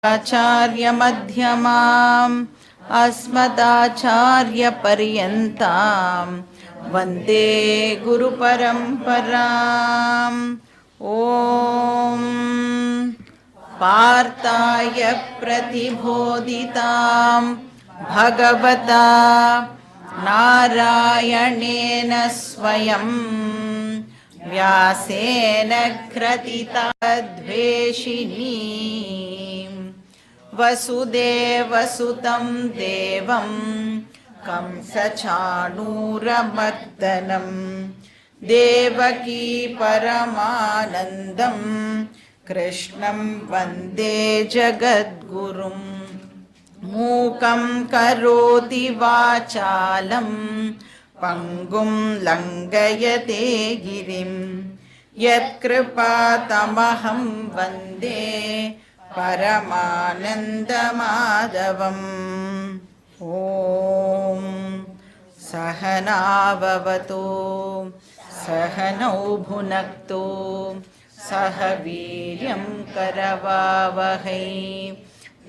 आचार्यमध्यमाम् अस्मदाचार्यपर्यन्तां वन्दे गुरुपरम्पराम्। ॐ पार्थाय प्रतिबोधितां भगवता नारायणेन स्वयं व्यासेन ग्रथितद्वेषिणी वसुदेवसुतं देवं कंसचाणूरमर्दनं देवकी परमानन्दं कृष्णं वन्दे जगद्गुरुं। मूकं करोति वाचालं पङ्गुं लङ्घयते गिरिं यत्कृपातमहं वन्दे परमानन्दमाधवम्। ॐ सहनाववतु सहनौ भुनक्तु सह वीर्यं करवावहै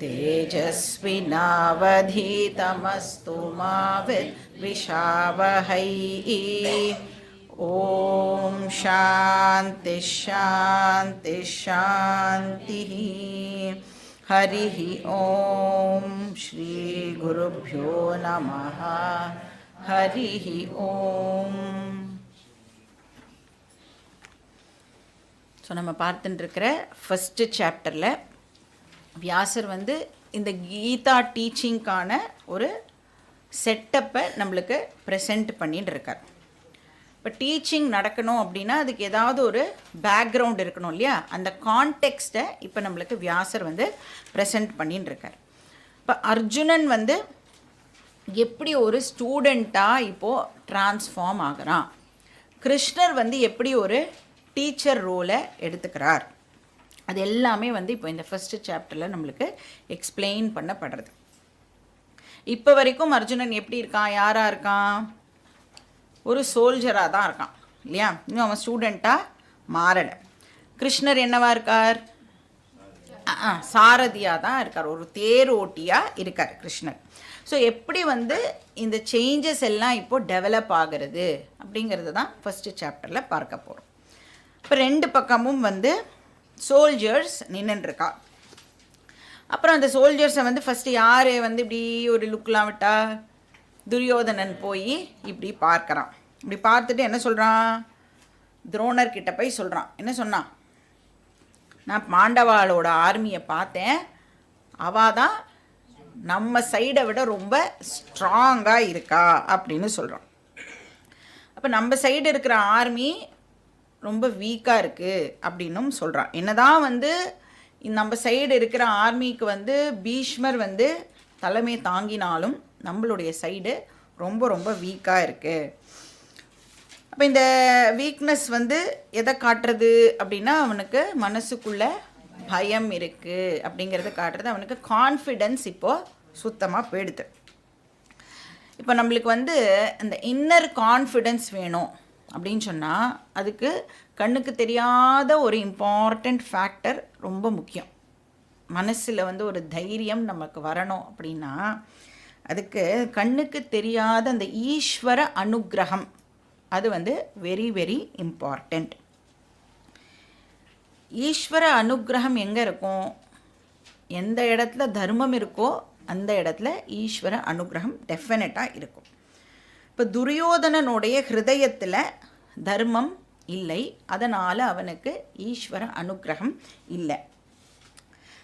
तेजस्विनावधीतमस्तु मा विद्विषावहै। ॐ शान्ति शान्ति शान्तिः। हरिः ॐ श्री गुरुभ्यो नमः। हरिः ॐ. ஸோ நம்ம பார்த்துட்டு இருக்கிற ஃபஸ்ட்டு சாப்டரில் வியாசர் வந்து இந்த கீதா டீச்சிங்க்கான ஒரு செட்டப்பை நம்மளுக்கு ப்ரெசென்ட் பண்ணிட்டு இருக்கார். இப்போ டீச்சிங் நடக்கணும் அப்படின்னா அதுக்கு ஏதாவது ஒரு பேக்ரவுண்ட் இருக்கணும் இல்லையா? அந்த கான்டெக்ஸ்ட்டை இப்போ நம்மளுக்கு வியாசர் வந்து ப்ரெசென்ட் பண்ணின்னு இருக்கார். இப்போ அர்ஜுனன் வந்து எப்படி ஒரு ஸ்டூடெண்ட்டாக இப்போது ட்ரான்ஸ்ஃபார்ம் ஆகிறான், கிருஷ்ணர் வந்து எப்படி ஒரு டீச்சர் ரோலை எடுத்துக்கிறார், அது எல்லாமே வந்து இப்போ இந்த ஃபஸ்ட்டு சாப்டரில் நம்மளுக்கு எக்ஸ்பிளைன் பண்ணப்படுறது. இப்போ வரைக்கும் அர்ஜுனன் எப்படி இருக்கான், யாராக இருக்கான்? ஒரு சோல்ஜராக தான் இருக்கான் இல்லையா? இன்னும் அவன் ஸ்டூடெண்ட்டாக மாறலை. கிருஷ்ணர் என்னவா இருக்கார்? சாரதியாக தான் இருக்கார், ஒரு தேரோட்டியாக இருக்கார் கிருஷ்ணர். ஸோ எப்படி வந்து இந்த சேஞ்சஸ் எல்லாம் இப்போது டெவலப் ஆகிறது அப்படிங்கிறது தான் ஃபஸ்ட்டு சாப்டரில் பார்க்க போகிறோம். இப்போ ரெண்டு பக்கமும் வந்து சோல்ஜர்ஸ் நின்றுருக்கா. அப்புறம் அந்த சோல்ஜர்ஸை வந்து ஃபஸ்ட்டு யார் வந்து இப்படி ஒரு லுக்கெலாம் விட்டா, துரியோதனன் போய் இப்படி பார்க்குறான். இப்படி பார்த்துட்டு என்ன சொல்கிறான்? துரோணர்கிட்ட போய் சொல்கிறான். என்ன சொன்னான்? நான் பாண்டவாளோட ஆர்மியை பார்த்தேன், அவள் தான் நம்ம சைடை விட ரொம்ப ஸ்ட்ராங்காக இருக்கா அப்படின்னு சொல்கிறான். அப்போ நம்ம சைடு இருக்கிற ஆர்மி ரொம்ப வீக்காக இருக்குது அப்படின்னும் சொல்கிறான். என்ன தான் வந்து நம்ம சைடு இருக்கிற ஆர்மிக்கு வந்து பீஷ்மர் வந்து தலைமை தாங்கினாலும் நம்மளுடைய சைடு ரொம்ப ரொம்ப வீக்காக இருக்குது. அப்போ இந்த வீக்னஸ் வந்து எதை காட்டுறது அப்படின்னா, அவனுக்கு மனசுக்குள்ளே பயம் இருக்குது அப்படிங்கிறத காட்டுறது. அவனுக்கு கான்ஃபிடென்ஸ் இப்போது சுத்தமாக போயிடுது. இப்போ நம்மளுக்கு வந்து இந்த இன்னர் கான்ஃபிடென்ஸ் வேணும் அப்படின்னு சொன்னால் அதுக்கு கண்ணுக்கு தெரியாத ஒரு இம்பார்ட்டண்ட் ஃபேக்டர் ரொம்ப முக்கியம். மனசில் வந்து ஒரு தைரியம் நமக்கு வரணும் அப்படின்னா அதுக்கு கண்ணுக்கு தெரியாத அந்த ஈஸ்வர அனுக்கிரகம் அது வந்து வெரி வெரி இம்பார்ட்டண்ட். ஈஸ்வர அனுக்கிரகம் எங்கே இருக்கும்? எந்த இடத்துல தர்மம் இருக்கோ அந்த இடத்துல ஈஸ்வர அனுக்கிரகம் டெஃபினட்டாக இருக்கும். இப்போ துரியோதனனுடைய ஹிருதயத்தில் தர்மம் இல்லை, அதனால் அவனுக்கு ஈஸ்வர அனுக்கிரகம் இல்லை.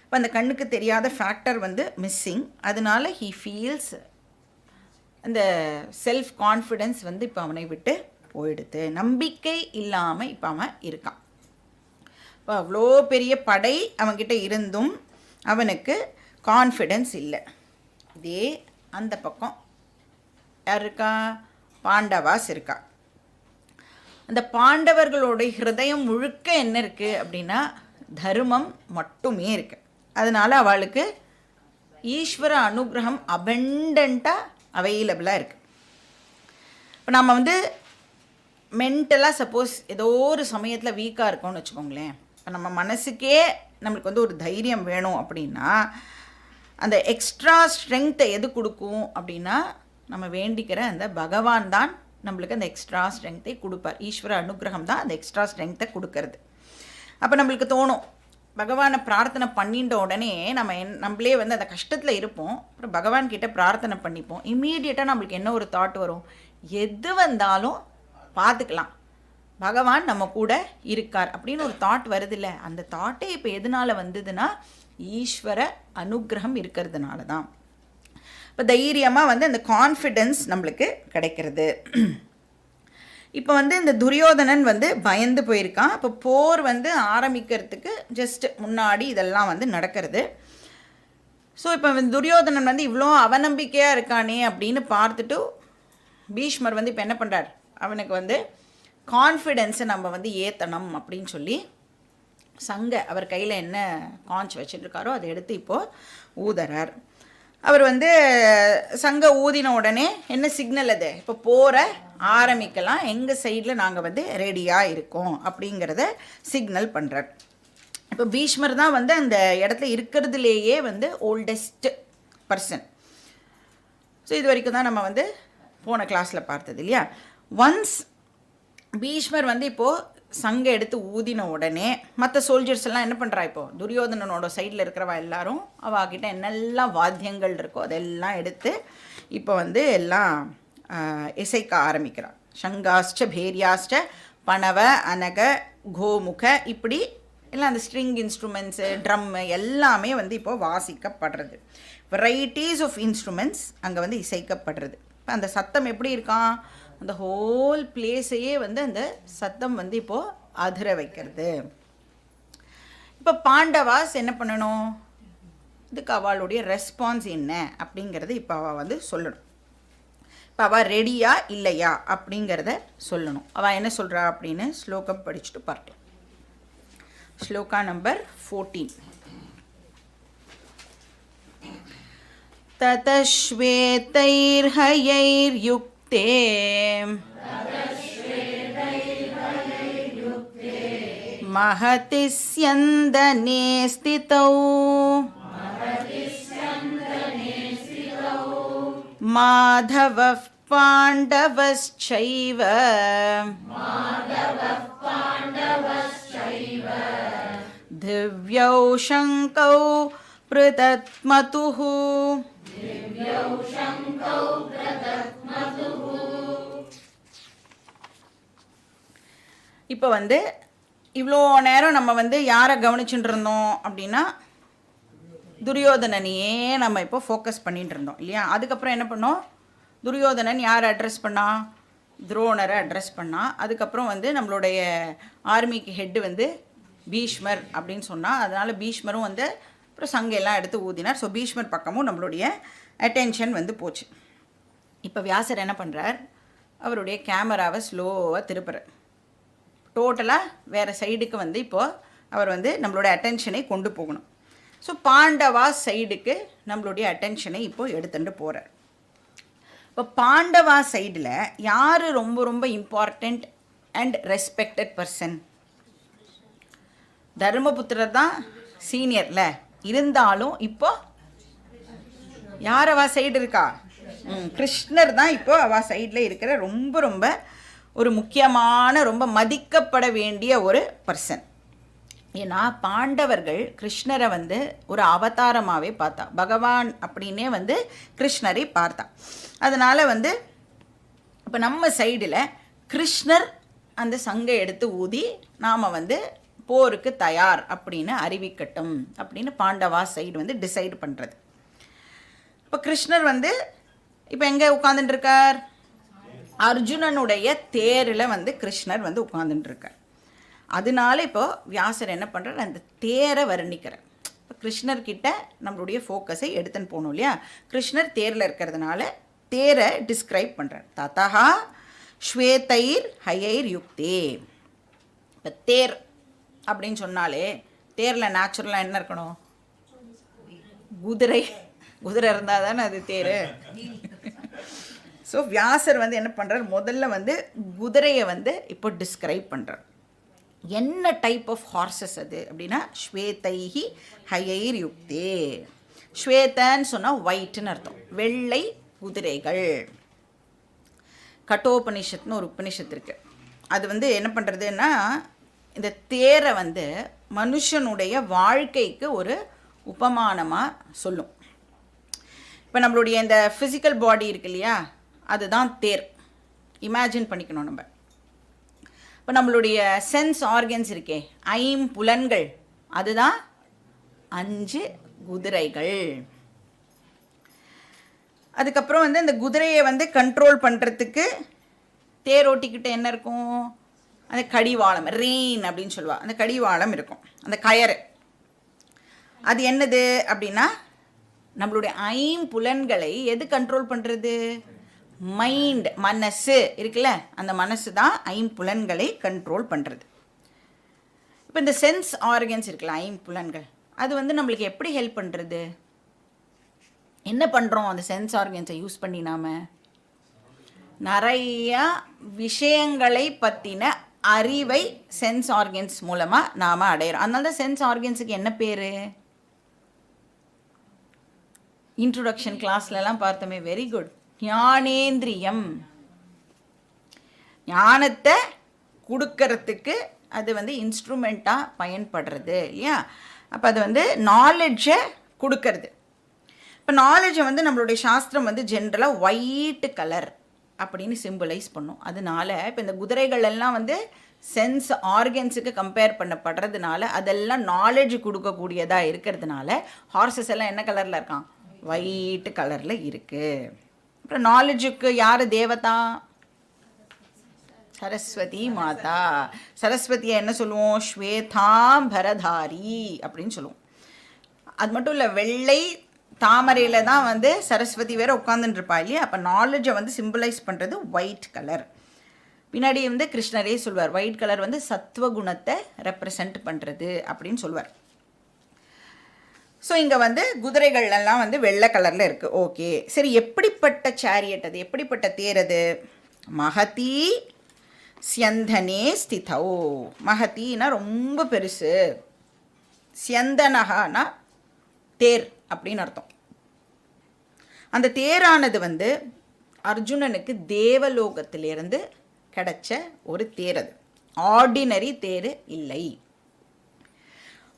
இப்போ அந்த கண்ணுக்கு தெரியாத ஃபேக்டர் வந்து மிஸ்ஸிங். அதனால ஹீ ஃபீல்ஸ் அந்த செல்ஃப் கான்ஃபிடென்ஸ் வந்து இப்போ அவனை விட்டு போயிடுது. நம்பிக்கை இல்லாமல் இப்போ அவன் இருக்கான். இப்போ அவ்வளோ பெரிய படை அவன்கிட்ட இருந்தும் அவனுக்கு கான்ஃபிடென்ஸ் இல்லை. இதே அந்த பக்கம் யார் இருக்கா? பாண்டவாஸ் இருக்கா. அந்த பாண்டவர்களுடைய ஹிருதயம் முழுக்க என்ன இருக்குது அப்படின்னா தர்மம் மட்டுமே இருக்குது. அதனால் அவளுக்கு ஈஸ்வர அனுகிரகம் அபண்டண்ட்டாக அவைலபிளாக இருக்குது. இப்போ நம்ம வந்து மென்டலாக சப்போஸ் ஏதோ ஒரு சமயத்தில் வீக்காக இருக்கோம்னு வச்சுக்கோங்களேன். இப்போ நம்ம மனசுக்கே நம்மளுக்கு வந்து ஒரு தைரியம் வேணும் அப்படின்னா அந்த எக்ஸ்ட்ரா ஸ்ட்ரென்த்தை எது கொடுக்கும் அப்படின்னா நம்ம வேண்டிக்கிற அந்த பகவான் தான் நம்மளுக்கு அந்த எக்ஸ்ட்ரா ஸ்ட்ரென்த்தை கொடுப்பார். ஈஸ்வர அனுகிரகம் தான் அந்த எக்ஸ்ட்ரா ஸ்ட்ரென்த்தை கொடுக்கறது. அப்போ நம்மளுக்கு தோணும், பகவானை பிரார்த்தனை பண்ணிட்ட உடனே நம்மளே வந்து அந்த கஷ்டத்தில் இருப்போம், அப்புறம் பகவான்கிட்ட பிரார்த்தனை பண்ணிப்போம். இம்மீடியட்டாக நம்மளுக்கு என்ன ஒரு தாட் வரும், எது வந்தாலும் பார்த்துக்கலாம், பகவான் நம்ம கூட இருக்கார் அப்படின்னு ஒரு தாட் வருதில்ல. அந்த தாட்டே இப்போ எதனால் வந்ததுன்னா ஈஸ்வர அனுகிரகம் இருக்கிறதுனால தான். இப்போ தைரியமாக வந்து அந்த கான்ஃபிடென்ஸ் நம்மளுக்கு கிடைக்கிறது. இப்போ வந்து இந்த துரியோதனன் வந்து பயந்து போயிருக்கான். இப்போ போர் வந்து ஆரம்பிக்கிறதுக்கு ஜஸ்ட் முன்னாடி இதெல்லாம் வந்து நடக்கிறது. ஸோ இப்போ துரியோதனன் வந்து இவ்வளோ அவநம்பிக்கையாக இருக்கானே அப்படின்னு பார்த்துட்டு பீஷ்மர் வந்து இப்போ என்ன பண்ணுறார், அவனுக்கு வந்து கான்ஃபிடென்ஸை நம்ம வந்து ஏற்றணும் அப்படின்னு சொல்லி அவர் கையில் என்ன காஞ்ச் வச்சுட்டுருக்காரோ அதை எடுத்து இப்போது ஊதுறார். அவர் வந்து சங்க ஊதின உடனே என்ன சிக்னல் அது, இப்போ போகிற ஆரம்பிக்கலாம், எங்கள் சைடில் நாங்கள் வந்து ரெடியாக இருக்கோம் அப்படிங்கிறத சிக்னல் பண்ணுறார். இப்போ பீஷ்மர் தான் வந்து அந்த இடத்துல இருக்கிறதுலேயே வந்து ஓல்டஸ்ட் பர்சன். ஸோ இது வரைக்கும் தான் நம்ம வந்து போன கிளாஸில் பார்த்தது இல்லையா. ஒன்ஸ் பீஷ்மர் வந்து இப்போது சங்கை எடுத்து ஊதின உடனே மற்ற சோல்ஜர்ஸ் எல்லாம் என்ன பண்ணுறா, இப்போது துரியோதனனோட சைடில் இருக்கிறவா எல்லாரும் அவகிட்ட என்னெல்லாம் வாத்தியங்கள் இருக்கோ அதெல்லாம் எடுத்து இப்போ வந்து எல்லாம் இசைக்க ஆரம்பிக்கிறான். சங்காஷ்ட பேரியாஷ்ட பணவ அனக கோமுக இப்படி எல்லாம் அந்த ஸ்ட்ரிங் இன்ஸ்ட்ருமெண்ட்ஸு ட்ரம்மு எல்லாமே வந்து இப்போது வாசிக்கப்படுறது. வெரைட்டிஸ் ஆஃப் இன்ஸ்ட்ருமெண்ட்ஸ் அங்கே வந்து இசைக்கப்படுறது. இப்போ அந்த சத்தம் எப்படி இருக்கான், அந்த ஹோல் பிளேஸையே வந்து அந்த சத்தம் வந்து இப்போது அதிர வைக்கிறது. இப்போ பாண்டவாஸ் என்ன பண்ணணும், இதுக்கு அவளுடைய ரெஸ்பான்ஸ் என்ன அப்படிங்கிறது இப்போ அவள் வந்து சொல்லணும். இப்போ அவள் ரெடியா இல்லையா அப்படிங்கிறத சொல்லணும். அவள் என்ன சொல்கிறா அப்படின்னு ஸ்லோகம் படிச்சுட்டு பார்க்கலாம். ஸ்லோகா நம்பர் 14. ததஸ்வேதைர்ஹயைர்யுக்தே महति स्यन्दने स्थितौ माधवः पाण्डवश्चैव दिव्यौ शङ्कौ पृथक्मतुः. இப்போ வந்து இவ்வளோ நேரம் நம்ம வந்து யாரை கவனிச்சுட்டு இருந்தோம் அப்படின்னா துரியோதனனையே நம்ம இப்போ ஃபோக்கஸ் பண்ணிட்டு இருந்தோம் இல்லையா. அதுக்கப்புறம் என்ன பண்ணோம், துரியோதனன் யாரை அட்ரஸ் பண்ணா, துரோணரை அட்ரஸ் பண்ணா. அதுக்கப்புறம் வந்து நம்மளுடைய ஆர்மிக்கு ஹெட்டு வந்து பீஷ்மர் அப்படின்னு சொன்னால், அதனால் பீஷ்மரும் வந்து அப்புறம் சங்கையெல்லாம் எடுத்து ஊதினார். ஸோ பீஷ்மர் பக்கமும் நம்மளுடைய அட்டென்ஷன் வந்து போச்சு. இப்போ வியாசர் என்ன பண்ணுறார், அவருடைய கேமராவை ஸ்லோவாக திருப்புறார். டோட்டலாக வேறு சைடுக்கு வந்து இப்போது அவர் வந்து நம்மளுடைய அட்டென்ஷனை கொண்டு போகணும். ஸோ பாண்டவா சைடுக்கு நம்மளுடைய அட்டென்ஷனை இப்போது எடுத்துகிட்டு போகிறார். இப்போ பாண்டவா சைடில் யார் ரொம்ப ரொம்ப இம்பார்ட்டண்ட் அண்ட் ரெஸ்பெக்டட் பர்சன், தர்மபுத்திரர் தான் சீனியரில் இருந்தாலும் இப்போ யார் அவா சைடு இருக்கா, கிருஷ்ணர் தான் இப்போ அவா சைடில் இருக்கிற ரொம்ப ரொம்ப ஒரு முக்கியமான ரொம்ப மதிக்கப்பட வேண்டிய ஒரு பர்சன். ஏன்னா பாண்டவர்கள் கிருஷ்ணரை வந்து ஒரு அவதாரமாகவே பார்த்தா, பகவான் அப்படின்னே வந்து கிருஷ்ணரை பார்த்தா. அதனால் வந்து இப்போ நம்ம சைடில் கிருஷ்ணர் அந்த சங்கை எடுத்து ஊதி நாம் வந்து போருக்கு தயார் அப்படின்னு அறிவிக்கட்டும் அப்படின்னு பாண்டவா சைடு வந்து டிசைட் பண்ணுறது. இப்போ கிருஷ்ணர் வந்து இப்போ எங்கே உட்காந்துட்டுருக்கார், அர்ஜுனனுடைய தேரில் வந்து கிருஷ்ணர் வந்து உட்காந்துட்டுருக்கார். அதனால இப்போது வியாசர் என்ன பண்ணுறார், அந்த தேரை வர்ணிக்கிறார். இப்போ கிருஷ்ணர்கிட்ட நம்மளுடைய ஃபோக்கஸை எடுத்துன்னு போகணும் இல்லையா. கிருஷ்ணர் தேரில் இருக்கிறதுனால தேரை டிஸ்கிரைப் பண்ணுறார். ததா ஸ்வேதைர் ஹயைர் யுக்தே. இப்போ தேர் அப்படின்னு சொன்னாலே தேரில் நேச்சுரலாக என்ன இருக்கணும், குதிரை இருந்தால் தானே அது தேர். ஸோ வியாசர் வந்து என்ன பண்ணுறார், முதல்ல வந்து குதிரையை வந்து இப்போ டிஸ்கிரைப் பண்ணுறார். என்ன டைப் ஆஃப் ஹார்சஸ் அது அப்படின்னா ஸ்வேதைஹி ஹயைர் யுக்தே. ஸ்வேதன்னு சொன்னால் ஒயிட்னு அர்த்தம், வெள்ளை குதிரைகள். கட்டோபனிஷத்துன்னு ஒரு உபனிஷத்து இருக்குது. அது வந்து என்ன பண்ணுறதுன்னா இந்த தேரை வந்து மனுஷனுடைய வாழ்க்கைக்கு ஒரு உபமானமாக சொல்லும். இப்போ நம்மளுடைய இந்த ஃபிசிக்கல் பாடி இருக்கு இல்லையா, அதுதான் தேர். இமேஜின் பண்ணிக்கணும் நம்ம. இப்போ நம்மளுடைய சென்ஸ் ஆர்கன்ஸ் இருக்கே, ஐம்புலன்கள், அதுதான் 5 குதிரைகள். அதுக்கப்புறம் வந்து இந்த குதிரையை வந்து கண்ட்ரோல் பண்ணுறதுக்கு தேரோட்டிக்கிட்ட என்ன இருக்கும், அந்த கடிவாளம், ரெயின் அப்படின்னு சொல்லுவாள், அந்த கடிவாளம் இருக்கும், அந்த கயறு. அது என்னது அப்படின்னா நம்மளுடைய ஐம்புலன்களை எது கண்ட்ரோல் பண்ணுறது, மைண்ட், மனசு இருக்குல்ல, அந்த மனசு தான் ஐம்புலன்களை கண்ட்ரோல் பண்ணுறது. இப்போ இந்த சென்ஸ் ஆர்கன்ஸ் இருக்குல்ல, ஐம்புலன்கள், அது வந்து நம்மளுக்கு எப்படி ஹெல்ப் பண்ணுறது, என்ன பண்ணுறோம் அந்த சென்ஸ் ஆர்கன்ஸை யூஸ் பண்ணி? நாம் நிறையா விஷயங்களை பற்றின அறிவை சென்ஸ் ஆர்கன்ஸ் மூலமாக நாம் அடையிறோம். அதனால தான் சென்ஸ் ஆர்கன்ஸுக்கு என்ன பேர்? இன்ட்ரோடக்ஷன் கிளாஸ்லலாம் பார்த்தோமே, வெரி குட், ஞானேந்திரியம். ஞானத்தை கொடுக்கறதுக்கு அது வந்து இன்ஸ்ட்ருமெண்ட்டாக பயன்படுறது இல்லையா. அப்போ அது வந்து நாலெட்ஜை கொடுக்கறது. இப்போ நாலேஜை வந்து நம்மளுடைய சாஸ்திரம் வந்து ஜென்ரலாக ஒயிட் கலர் அப்படின்னு சிம்பிளைஸ் பண்ணும். அதனால இப்போ இந்த குதிரைகள் எல்லாம் வந்து சென்ஸ் ஆர்கன்ஸுக்கு கம்பேர் பண்ணப்படுறதுனால அதெல்லாம் நாலேஜ் கொடுக்கக்கூடியதாக இருக்கிறதுனால ஹார்சஸ் எல்லாம் என்ன கலரில் இருக்கான், ஒயிட் கலரில் இருக்குது. அப்புறம் நாலேஜுக்கு யார் தேவதா? சரஸ்வதி மாதா. சரஸ்வதியை என்ன சொல்லுவோம், ஸ்வேதாம்பரதாரி அப்படின்னு சொல்லுவோம். அது மட்டும் இல்லை, வெள்ளை தாமரையில் தான் வந்து சரஸ்வதி வேறு உட்காந்துட்டு இருப்பா இல்லையா. அப்போ நாலேஜை வந்து சிம்பிளைஸ் பண்ணுறது ஒயிட் கலர். பின்னாடி வந்து கிருஷ்ணரே சொல்வார், ஒயிட் கலர் வந்து சத்வகுணத்தை ரெப்ரசன்ட் பண்ணுறது அப்படின்னு சொல்லுவார். ஸோ இங்கே வந்து குதிரைகள் எல்லாம் வந்து வெள்ளை கலரில் இருக்குது. ஓகே, சரி, எப்படிப்பட்ட சேரியட் அது, எப்படிப்பட்ட தேர் அது? மகதி ஸ்யந்தனே ஸ்திதௌ. மகத்தின்னா ரொம்ப பெருசு, ஸ்யந்தனகனா தேர் அப்படின்னு அர்த்தம். அந்த தேரானது வந்து அர்ஜுனனுக்கு தேவலோகத்திலிருந்து கிடைச்ச ஒரு தேர். அது ஆர்டினரி தேர் இல்லை.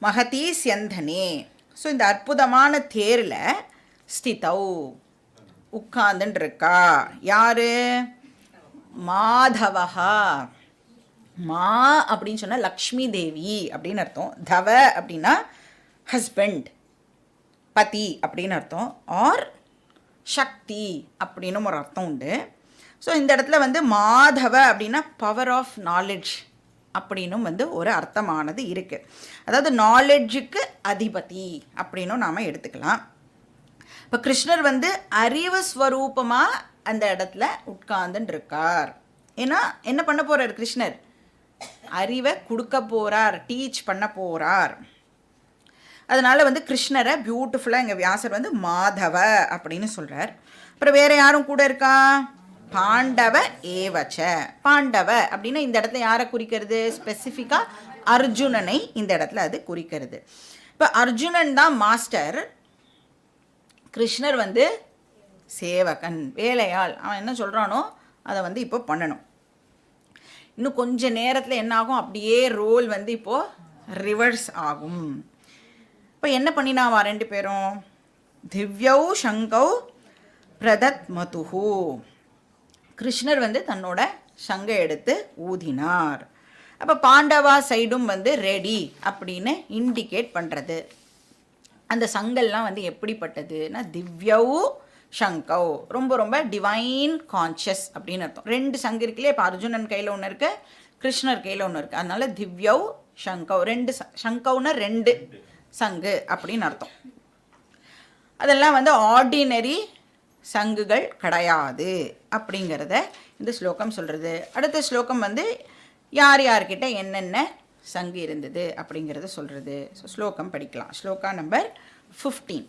மகதி ஸ்யந்தனே. ஸோ இந்த அற்புதமான தேரில் ஸ்திதௌ உட்கார்ந்துட்டு இருக்கா யாரு? மாதவஹா. மா அப்படின்னு சொன்னால் லக்ஷ்மி தேவி அப்படின்னு அர்த்தம். தவ அப்படின்னா ஹஸ்பண்ட், பதி அப்படின்னு அர்த்தம். ஆர் சக்தி அப்படின்னு ஒரு அர்த்தம் உண்டு. ஸோ இந்த இடத்துல வந்து மாதவ அப்படின்னா பவர் ஆஃப் நாலெட்ஜ் அப்படின்னும் வந்து ஒரு அர்த்தமானது இருக்குது. அதாவது நாலெட்ஜுக்கு அதிபதி அப்படின்னும் நாம் எடுத்துக்கலாம். இப்போ கிருஷ்ணர் வந்து அறிவு ஸ்வரூபமாக அந்த இடத்துல உட்கார்ந்துட்டு இருக்கார். ஏன்னா என்ன பண்ண போகிறார் கிருஷ்ணர்? அறிவை கொடுக்க போகிறார், டீச் பண்ண போகிறார். அதனால் வந்து கிருஷ்ணரை பியூட்டிஃபுல்லாக எங்கள் வியாசர் வந்து மாதவ அப்படின்னு சொல்கிறார். அப்புறம் வேறு யாரும் கூட இருக்கா? பாண்டவ ஏவச்ச. பாண்டவ அப்படின்னா இந்த இடத்துல யாரை குறிக்கிறது? ஸ்பெசிஃபிக்காக அர்ஜுனனை இந்த இடத்துல அது குறிக்கிறது. இப்போ அர்ஜுனன் தான் மாஸ்டர், கிருஷ்ணர் வந்து சேவகன், வேலையாள். அவன் என்ன சொல்கிறானோ அதை வந்து இப்போ பண்ணணும். இன்னும் கொஞ்சம் நேரத்தில் என்ன ஆகும், அப்படியே ரோல் வந்து இப்போது ரிவர்ஸ் ஆகும். இப்போ என்ன பண்ணினாவா ரெண்டு பேரும்? திவ்யௌ சங்கௌ பிரதத் மதுஹு. கிருஷ்ணர் வந்து தன்னோட சங்கை எடுத்து ஊதினார். அப்போ பாண்டவா சைடும் வந்து ரெடி அப்படின்னு இண்டிகேட் பண்ணுறது. அந்த சங்கெல்லாம் வந்து எப்படிப்பட்டதுன்னா திவ்யௌ சங்கௌ, ரொம்ப ரொம்ப டிவைன் கான்ஷியஸ் அப்படின்னு அர்த்தம். 2 சங்கு இருக்குல்லையே, இப்போ அர்ஜுனன் கையில் ஒன்று இருக்குது, கிருஷ்ணர் கையில் ஒன்று இருக்குது. அதனால திவ்யௌ சங்கௌ, 2 சங்கௌன்னா 2 சங்கு அப்படின்னு அர்த்தம். அதெல்லாம் வந்து ஆர்டினரி சங்குகள் கிடையாது அப்படிங்கிறத இந்த ஸ்லோகம் சொல்கிறது. அடுத்த ஸ்லோகம் வந்து யார் யார்கிட்ட என்னென்ன சங்கு இருந்தது அப்படிங்கிறத சொல்கிறது. ஸோ ஸ்லோகம் படிக்கலாம். ஸ்லோகா நம்பர் 15.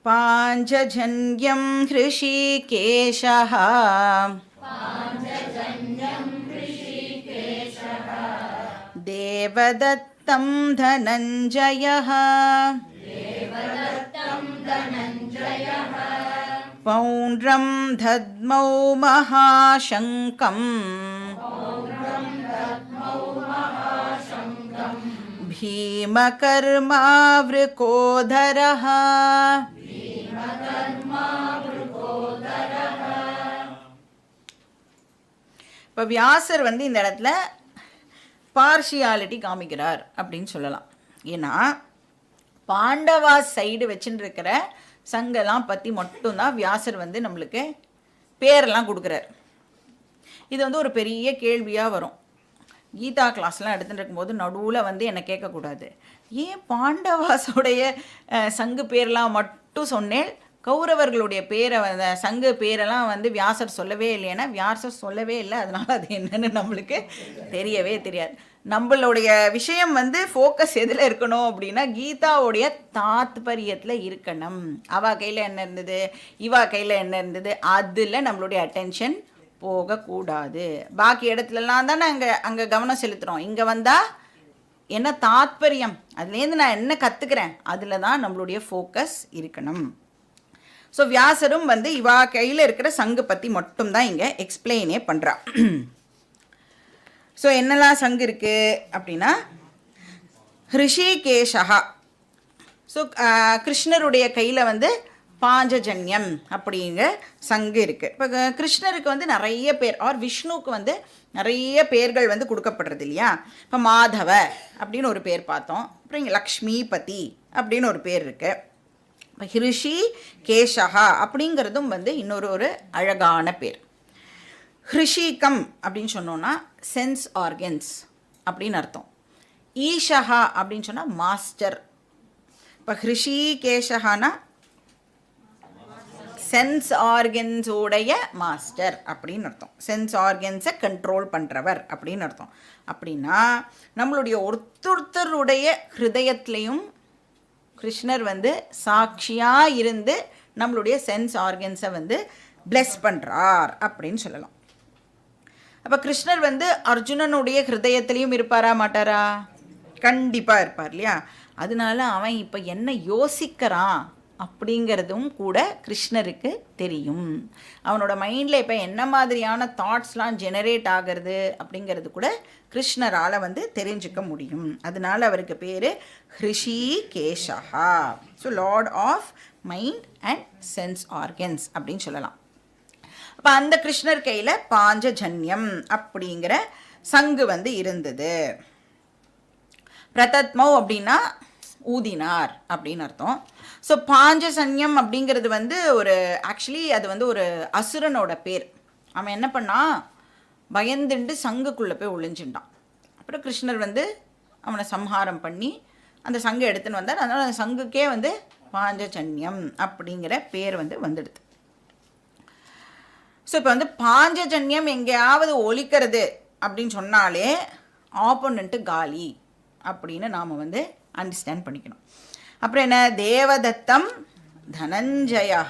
பாஞ்சஜன்யம் ஹ்ருஷிகேஷः தேவதத்தம் தனஞ்சயः பௌண்ட்ரம் தத்மௌ மகாசங்கம் பீமகர்மாவ்ருகோதரः. இப்போ வியாசர் வந்து இந்த இடத்துல பார்ஷியாலிட்டி காமிக்கிறார் அப்படின்னு சொல்லலாம். ஏன்னா பாண்டவா சைடு வச்சுட்டு இருக்கிற சங்கெல்லாம் பற்றி மட்டும்தான் வியாசர் வந்து நம்மளுக்கு பேரெல்லாம் கொடுக்குறார். இது வந்து ஒரு பெரிய கேள்வியாக வரும். கீதா கிளாஸ்லாம் எடுத்துகிட்டு இருக்கும்போது நடுவில் வந்து என்னை கேட்கக்கூடாது, ஏன் பாண்டவாஸோடைய சங்கு பேரெலாம் மட்டும் சொன்னேன், கௌரவர்களுடைய பேரை சங்கு பேரெல்லாம் வந்து வியாசர் சொல்லவே இல்லைன்னா வியாசர் சொல்லவே இல்லை, அதனால் அது என்னன்னு நம்மளுக்கு தெரியவே தெரியாது. நம்மளுடைய விஷயம் வந்து ஃபோக்கஸ் எதில் இருக்கணும் அப்படின்னா கீதாவுடைய தாத்பரியத்தில் இருக்கணும். அவா கையில் என்ன இருந்தது, இவா கையில் என்ன இருந்தது, அதில் நம்மளுடைய அட்டென்ஷன் போகக்கூடாது. பாக்கி இடத்துலலாம் தானே அங்கே கவனம் செலுத்துகிறோம். இங்கே வந்தால் என்ன தாத்பரியம், அதுலேருந்து நான் என்ன கற்றுக்கிறேன், அதில் தான் நம்மளுடைய ஃபோக்கஸ் இருக்கணும். ஸோ வியாசரும் வந்து இவா கையில் இருக்கிற சங்கு பற்றி மட்டும்தான் இங்கே எக்ஸ்பிளைனே பண்ணுறா. ஸோ என்னெல்லாம் சங்கு இருக்குது அப்படின்னா ஹ்ருஷிகேஷா. ஸோ கிருஷ்ணருடைய கையில் வந்து பாஞ்சஜன்யம் அப்படிங்கிற சங்கு இருக்குது. இப்போ கிருஷ்ணருக்கு வந்து நிறைய பேர், ஆர் விஷ்ணுவுக்கு வந்து நிறைய பேர்கள் வந்து கொடுக்கப்படுறது இல்லையா. இப்போ மாதவ அப்படின்னு ஒரு பேர் பார்த்தோம், அப்புறம் இங்கே லக்ஷ்மிபதி அப்படின்னு ஒரு பேர் இருக்குது. இப்போ ஹிருஷி கேஷா அப்படிங்கிறதும் வந்து இன்னொரு அழகான பேர். ஹிருஷிகம் அப்படின்னு சொன்னோன்னா சென்ஸ் ஆர்கன்ஸ் அப்படின்னு அர்த்தம். ஈஷா அப்படின்னு சொன்னால் மாஸ்டர். இப்போ ஹிருஷி கேஷானா சென்ஸ் ஆர்கன்ஸோடைய மாஸ்டர் அப்படின்னு அர்த்தம். சென்ஸ் ஆர்கன்ஸை கண்ட்ரோல் பண்ணுறவர் அப்படின்னு அர்த்தம். அப்படின்னா நம்மளுடைய ஒருத்தருடைய ஹிருதயத்துலேயும் கிருஷ்ணர் வந்து சாட்சியாக இருந்து நம்மளுடைய சென்ஸ் ஆர்கன்ஸை வந்து பிளெஸ் பண்ணுறார் அப்படின்னு சொல்லலாம். அப்போ கிருஷ்ணர் வந்து அர்ஜுனனுடைய ஹிருதயத்துலேயும் இருப்பாரா மாட்டாரா? கண்டிப்பாக இருப்பார் இல்லையா. அதனால அவன் இப்போ என்ன யோசிக்கிறான் அப்படிங்கிறதும் கூட கிருஷ்ணருக்கு தெரியும். அவனோட மைண்டில் இப்போ என்ன மாதிரியான தாட்ஸ்லாம் ஜெனரேட் ஆகிறது அப்படிங்கிறது கூட கிருஷ்ணரால் வந்து தெரிஞ்சுக்க முடியும். அதனால் அவருக்கு பேர் Hrishikesha. So Lord of mind and sense organs அப்படின்னு சொல்லலாம். அப்போ அந்த கிருஷ்ணர் கையில் பாஞ்சஜன்யம் அப்படிங்கிற சங்கு வந்து இருந்தது. பிரதத்மௌ அப்படின்னா ஊதினார் அப்படின்னு அர்த்தம். ஸோ பாஞ்சசன்யம் அப்படிங்கிறது வந்து ஆக்சுவலி அது வந்து ஒரு அசுரனோட பேர். அவன் என்ன பண்ணான், பயந்துண்டு சங்குக்குள்ளே போய் ஒளிஞ்சுட்டான். அப்புறம் கிருஷ்ணர் வந்து அவனை சம்ஹாரம் பண்ணி அந்த சங்கை எடுத்துன்னு வந்தார். அதனால் அந்த சங்குக்கே வந்து பாஞ்சஜன்யம் அப்படிங்கிற பேர் வந்து வந்துடுது. ஸோ இப்போ வந்து பாஞ்சஜன்யம் எங்கேயாவது ஒலிக்கிறது அப்படின்னு சொன்னாலே ஆப்போனண்ட்டு காலி அப்படின்னு நாம் வந்து அண்டர்ஸ்டாண்ட் பண்ணிக்கணும். அப்புறம் என்ன, தேவதத்தம் தனஞ்சயா.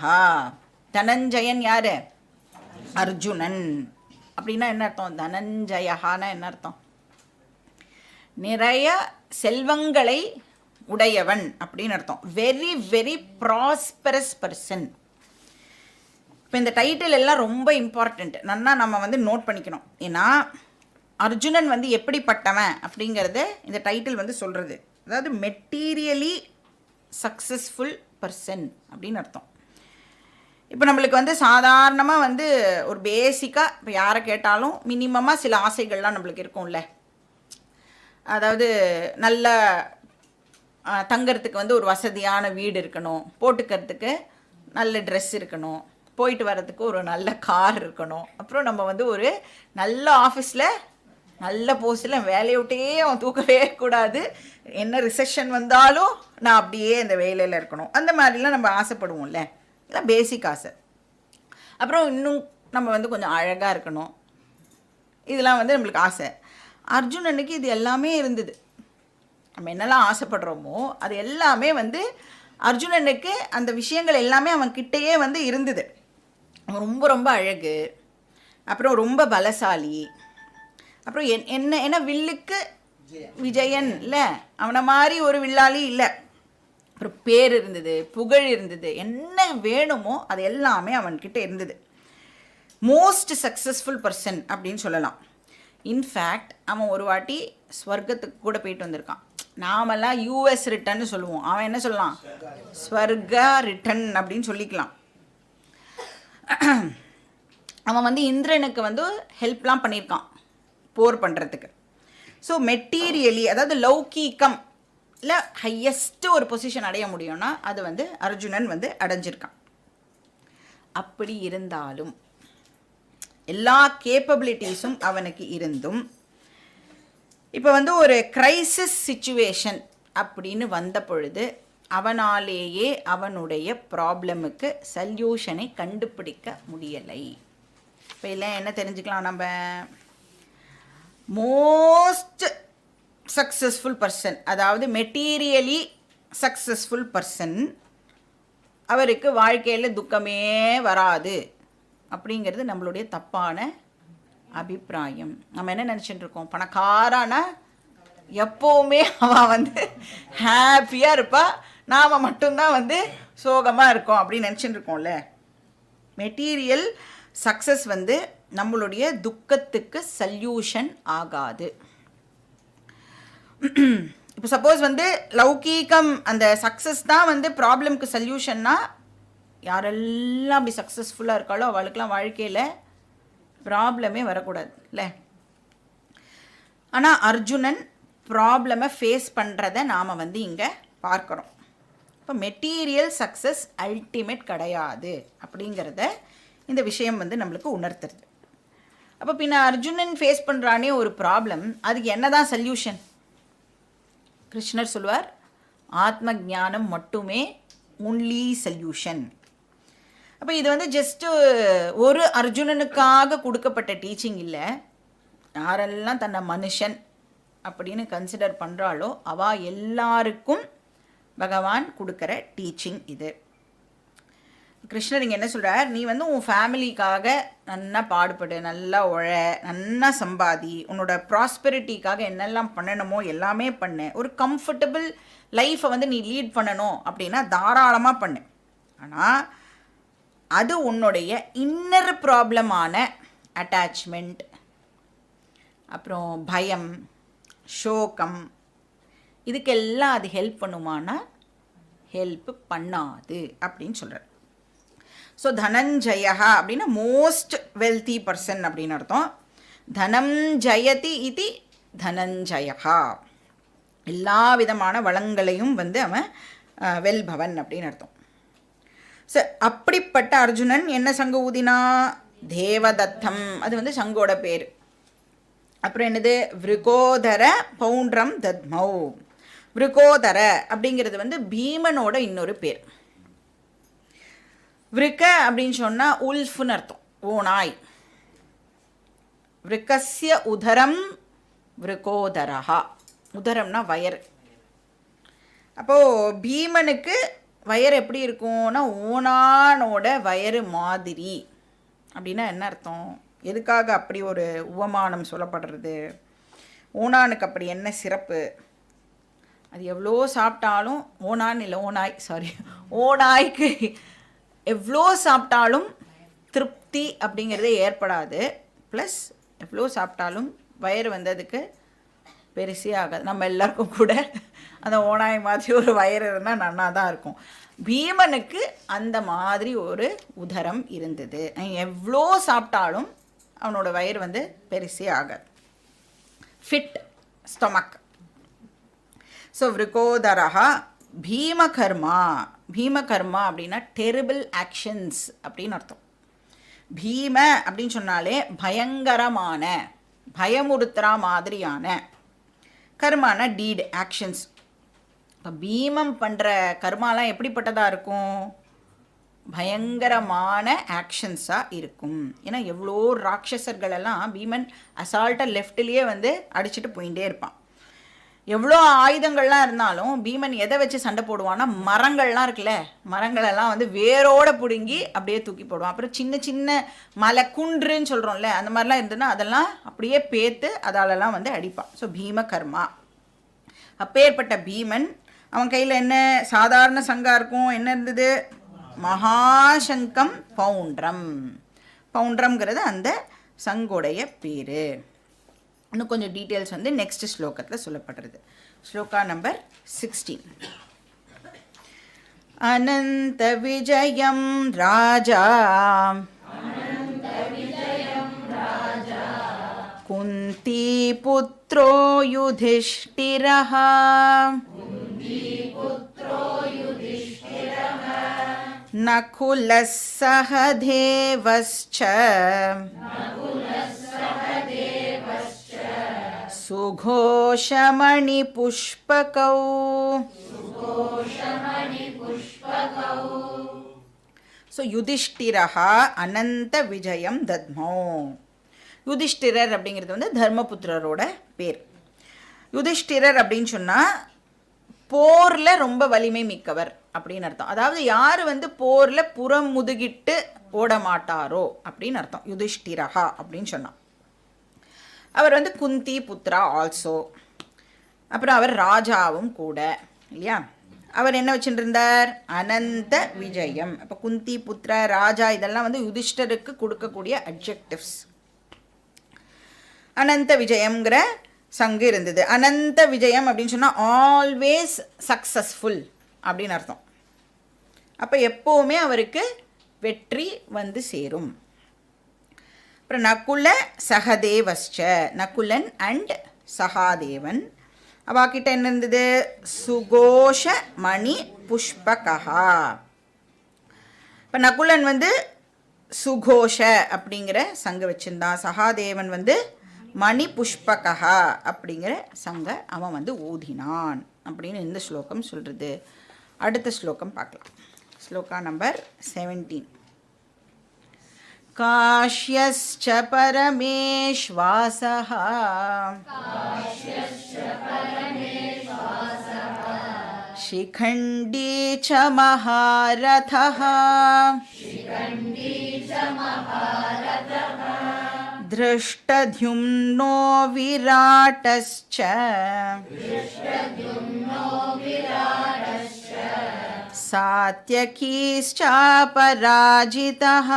தனஞ்சயன் யார்? அர்ஜுனன். அப்படின்னா என்ன அர்த்தம்? தனஞ்சயானா என்ன அர்த்தம்? நிறைய செல்வங்களை உடையவன் அப்படின்னு அர்த்தம். Very very prosperous person. இப்போ இந்த டைட்டில் எல்லாம் ரொம்ப இம்பார்ட்டண்ட், நல்லா நம்ம வந்து நோட் பண்ணிக்கணும். ஏன்னா அர்ஜுனன் வந்து எப்படிப்பட்டவன் அப்படிங்கிறது இந்த டைட்டில் வந்து சொல்கிறது. அதாவது மெட்டீரியலி சக்ஸஸ்ஃபுல் பர்சன் அப்படின்னு அர்த்தம். இப்போ நம்மளுக்கு வந்து சாதாரணமாக வந்து ஒரு பேசிக்காக இப்போ யாரை கேட்டாலும் மினிமமாக சில ஆசைகள்லாம் நம்மளுக்கு இருக்கும்ல. அதாவது நல்ல தங்கிறதுக்கு வந்து ஒரு வசதியான வீடு இருக்கணும், போட்டுக்கிறதுக்கு நல்ல ட்ரெஸ் இருக்கணும், போயிட்டு வர்றதுக்கு ஒரு நல்ல கார் இருக்கணும், அப்புறம் நம்ம வந்து ஒரு நல்ல ஆஃபீஸில் நல்ல போஸ்ட்டில் வேலையை விட்டே அவன் தூக்கவே கூடாது, என்ன ரிசெஷன் வந்தாலும் நான் அப்படியே அந்த வேலையில் இருக்கணும், அந்த மாதிரிலாம் நம்ம ஆசைப்படுவோம்ல. இதெல்லாம் பேசிக் ஆசை. அப்புறம் இன்னும் நம்ம வந்து கொஞ்சம் அழகாக இருக்கணும், இதெல்லாம் வந்து நம்மளுக்கு ஆசை. அர்ஜுனனுக்கு இது எல்லாமே இருந்தது. நம்ம என்னெல்லாம் ஆசைப்படுறோமோ அது எல்லாமே வந்து அர்ஜுனனுக்கு அந்த விஷயங்கள் எல்லாமே அவன் கிட்டேயே வந்து இருந்தது. அவன் ரொம்ப ரொம்ப அழகு, அப்புறம் ரொம்ப பலசாலி, அப்புறம் என்ன வில்லுக்கு விஜயன் இல்லை, அவனை மாதிரி ஒரு வில்லாளி இல்லை. அப்புறம் பேர் இருந்தது, புகழ் இருந்தது, என்ன வேணுமோ அது எல்லாமே அவன்கிட்ட இருந்தது. மோஸ்ட் சக்ஸஸ்ஃபுல் பர்சன் அப்படின்னு சொல்லலாம். இன்ஃபேக்ட் அவன் ஒரு வாட்டி ஸ்வர்க்கத்துக்கு கூட போயிட்டு வந்திருக்கான். நாமெல்லாம் யூஎஸ் ரிட்டர்ன்னு சொல்லுவோம், அவன் என்ன சொல்லலாம், ஸ்வர்கா ரிட்டன் அப்படின்னு சொல்லிக்கலாம். அவன் வந்து இந்திரனுக்கு வந்து ஹெல்ப்லாம் பண்ணியிருக்கான் போர் பண்ணுறதுக்கு. ஸோ மெட்டீரியலி, அதாவது லௌகீகம் இல்லை ஹையஸ்ட்டு ஒரு பொசிஷன் அடைய முடியும்னா அது வந்து அர்ஜுனன் வந்து அடைஞ்சிருக்கான். அப்படி இருந்தாலும் எல்லா கேப்பபிலிட்டிஸும் அவனுக்கு இருந்தும் இப்போ வந்து ஒரு கிரைசிஸ் சிச்சுவேஷன் அப்படின்னு வந்த பொழுது அவனாலேயே அவனுடைய ப்ராப்ளமுக்கு சல்யூஷனை கண்டுபிடிக்க முடியலை. இப்போ இல்லை என்ன தெரிஞ்சுக்கலாம் நம்ம, மோஸ்ட் சக்ஸஸ்ஃபுல் பர்சன், அதாவது மெட்டீரியலி சக்ஸஸ்ஃபுல் பர்சன், அவருக்கு வாழ்க்கையில் துக்கமே வராது அப்படிங்கிறது நம்மளுடைய தப்பான அபிப்பிராயம். நம்ம என்ன நினச்சிட்டு இருக்கோம், பணக்காரானா எப்போவுமே அவன் வந்து ஹாப்பியாக இருப்பா, நாம் மட்டும்தான் வந்து சோகமாக இருக்கோம் அப்படின்னு நினச்சிட்டு இருக்கோம்ல. மெட்டீரியல் சக்ஸஸ் வந்து நம்மளுடைய துக்கத்துக்கு சல்யூஷன் ஆகாது. இப்போ சப்போஸ் வந்து லௌகீகம் அந்த சக்ஸஸ் தான் வந்து ப்ராப்ளம்க்கு சல்யூஷன்னா, யாரெல்லாம் அப்படி சக்ஸஸ்ஃபுல்லாக இருக்காளோ அவளுக்கெல்லாம் வாழ்க்கையில் ப்ராப்ளமே வரக்கூடாது இல்லை. ஆனால் அர்ஜுனன் ப்ராப்ளமை ஃபேஸ் பண்ணுறதை நாம் வந்து இங்கே பார்க்குறோம். இப்போ மெட்டீரியல் சக்ஸஸ் அல்டிமேட் கிடையாது அப்படிங்கிறத இந்த விஷயம் வந்து நம்மளுக்கு உணர்த்துறது. அப்போ பின்ன அர்ஜுனன் ஃபேஸ் பண்ணுறானே ஒரு ப்ராப்ளம், அதுக்கு என்ன தான் சல்யூஷன்? கிருஷ்ணர் சொல்வார், ஆத்ம ஞானம் மட்டுமே ஒன்லி சல்யூஷன். அப்போ இது வந்து ஜஸ்ட்டு ஒரு அர்ஜுனனுக்காக கொடுக்கப்பட்ட டீச்சிங் இல்லை. யாரெல்லாம் தன்னை மனுஷன் அப்படின்னு கன்சிடர் பண்ணுறாளோ அவள் எல்லாருக்கும் பகவான் கொடுக்குற டீச்சிங் இது. கிருஷ்ணர் இங்கே என்ன சொல்கிறார், நீ வந்து உன் ஃபேமிலிக்காக நல்லா பாடுபடு, நல்லா நல்லா சம்பாதி, உன்னோட ப்ராஸ்பெரிட்டிக்காக என்னெல்லாம் பண்ணணுமோ எல்லாமே பண்ணு. ஒரு கம்ஃபர்டபுள் லைஃப்பை வந்து நீ லீட் பண்ணணும் அப்படின்னா தாராளமாக பண்ணு. ஆனால் அது உன்னுடைய இன்னர் ப்ராப்ளமான அட்டாச்மெண்ட், அப்புறம் பயம், சோகம், இதுக்கெல்லாம் அது ஹெல்ப் பண்ணுமானா ஹெல்ப் பண்ணாது அப்படின்னு சொல்கிறார். ஸோ தனஞ்சயா அப்படின்னா மோஸ்ட் வெல்தி பர்சன் அப்படின்னு அர்த்தம். தனம் ஜயதி இது தனஞ்சயா, எல்லா விதமான வளங்களையும் வந்து அவன் வெல்பவன் அப்படின்னு அர்த்தம். ஸோ அப்படிப்பட்ட அர்ஜுனன் என்ன சங்கு ஊதினா, தேவதத்தம், அது வந்து சங்கோட பேர். அப்புறம் என்னது, விருகோதர பௌண்ட்ரம் தத்மௌ. விருகோதர அப்படிங்கிறது வந்து பீமனோட இன்னொரு பேர். விருக்க அப்படின்னு சொன்னால் உல்ஃப்னு அர்த்தம், ஓநாய். விருக்கஸ்ய உதரம் விருகோதரஹா, உதரம்னா வயர். அப்போது பீமனுக்கு வயர் எப்படி இருக்கும்னா ஓனானோட வயறு மாதிரி. அப்படின்னா என்ன அர்த்தம், எதுக்காக அப்படி ஒரு உவமானம் சொல்லப்படுறது? ஓனானுக்கு அப்படி என்ன சிறப்பு? அது எவ்வளோ சாப்பிட்டாலும், ஓனான் இல்லை ஓநாய், சாரி, ஓநாய்க்கு எவ்வளோ சாப்பிட்டாலும் திருப்தி அப்படிங்கிறதே ஏற்படாது. ப்ளஸ் எவ்வளோ சாப்பிட்டாலும் வயிறு வந்து அதுக்கு பெருசே ஆகாது. நம்ம எல்லாருக்கும் கூட அந்த ஓனாய் மாதிரி ஒரு வயிறு இருந்தால் நன்னா தான் இருக்கும். பீமனுக்கு அந்த மாதிரி ஒரு உதரம் இருந்தது. எவ்வளோ சாப்பிட்டாலும் அவனோட வயிறு வந்து பெருசே ஆகாது. Fit stomach. ஸோ விருகோதரஹா பீமகர்மா. பீமகர்மா அப்படின்னா டெரிபிள் ஆக்ஷன்ஸ் அப்படின்னு அர்த்தம். பீம அப்படின்னு சொன்னாலே பயங்கரமான, பயமுறுத்துகிற மாதிரியான, கர்மான டீடு, ஆக்ஷன்ஸ். இப்போ பீமம் பண்ணுற கர்மாலாம் எப்படிப்பட்டதாக இருக்கும்? பயங்கரமான ஆக்ஷன்ஸாக இருக்கும். ஏன்னா எவ்வளோ ராட்சசர்களெல்லாம் பீமன் அசால்ட்டாக லெஃப்ட்லேயே வந்து அடிச்சுட்டு போயிட்டே இருப்பான். எவ்வளோ ஆயுதங்கள்லாம் இருந்தாலும் பீமன் எதை வச்சு சண்டை போடுவான்னா மரங்கள்லாம் இருக்குல்ல, மரங்களெல்லாம் வந்து வேரோட பிடுங்கி அப்படியே தூக்கி போடுவான். அப்புறம் சின்ன சின்ன மலை குன்றுன்னு சொல்கிறோம்ல, அந்த மாதிரிலாம் இருந்ததுன்னா அதெல்லாம் அப்படியே பேத்து அதாலெல்லாம் வந்து அடிப்பான். ஸோ பீமகர்மா. அப்பேற்பட்ட பீமன் அவன் கையில் என்ன சாதாரண சங்கா இருக்கும், என்ன இருந்தது, மகாசங்கம் பவுண்ட்ரம். பவுண்ட்ரம்ங்கிறது அந்த சங்கோடைய பேர். இன்னும் கொஞ்சம் டீட்டெயில்ஸ் வந்து நெக்ஸ்ட் ஸ்லோகத்தில் சொல்லப்படுறது. ஸ்லோகா நம்பர் 16. அனந்த விஜயம் ராஜா குந்தி புத்ரோ யுதிஷ்டிரஹ நகுலः சஹதேவஸ்ச சுகோஷமணிபுஷ்பகௌ. ஸோ யுதிஷ்டிரஹ அனந்த விஜயம் தத்மோ. யுதிஷ்டிரர் அப்படிங்கிறது வந்து தர்மபுத்திரரோட பேர். யுதிஷ்டிரர் அப்படின்னு சொன்னால் போரில் ரொம்ப வலிமை மிக்கவர் அப்படின்னு அர்த்தம். அதாவது யார் வந்து போரில் புறம் முதுகிட்டு ஓட மாட்டாரோ அப்படின்னு அர்த்தம் யுதிஷ்டிரஹா அப்படின்னு சொன்னான். அவர் வந்து குந்தி புத்ரா ஆல்சோ. அப்புறம் அவர் ராஜாவும் கூட இல்லையா. அவர் என்ன வச்சுட்டு இருந்தார், அனந்த விஜயம். அப்போ குந்தி புத்ரா ராஜா இதெல்லாம் வந்து யுதிஷ்டருக்கு கொடுக்கக்கூடிய அட்ஜெக்டிவ்ஸ். அனந்த விஜயம்ங்கிற சங்கு இருந்தது. அனந்த விஜயம் அப்படின்னு சொன்னால் ஆல்வேஸ் சக்ஸஸ்ஃபுல் அப்படின்னு அர்த்தம். அப்போ எப்போவுமே அவருக்கு வெற்றி வந்து சேரும். அப்புறம் நகுல சகதேவஸ்ச, நகுலன் அண்ட் சகாதேவன். அவாக்கிட்ட என்ன இருந்தது, சுகோஷ மணி புஷ்பகா. இப்போ நகுலன் வந்து சுகோஷ அப்படிங்கிற சங்கு வச்சுருந்தான். சகாதேவன் வந்து மணி புஷ்பகா அப்படிங்கிற சங்க அவன் வந்து ஊதினான் அப்படின்னு இந்த ஸ்லோகம் சொல்கிறது. அடுத்த ஸ்லோகம் பார்க்கலாம். ஸ்லோகா நம்பர் 17. காஷ்யஸ்ச பரமேஷ்வாசஹ शिखण्डी च महारथः धृष्टद्युम्नो विराटश्च सात्यकीश्चापराजितः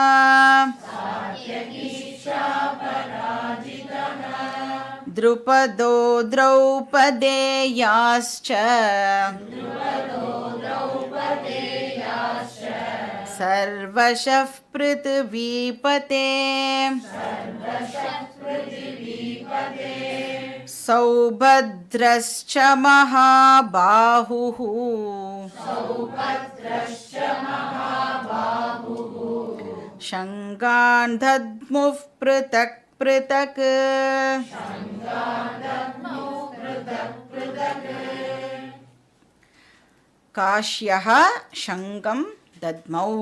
द्रुपदो द्रौपदेयाश्च सर्वशः पृथिवीपते सौभद्रश्च महाबाहुः शङ्गान् दद्मुः पृथक् पृथक् काश्यः शङ्गं தத்மௌ.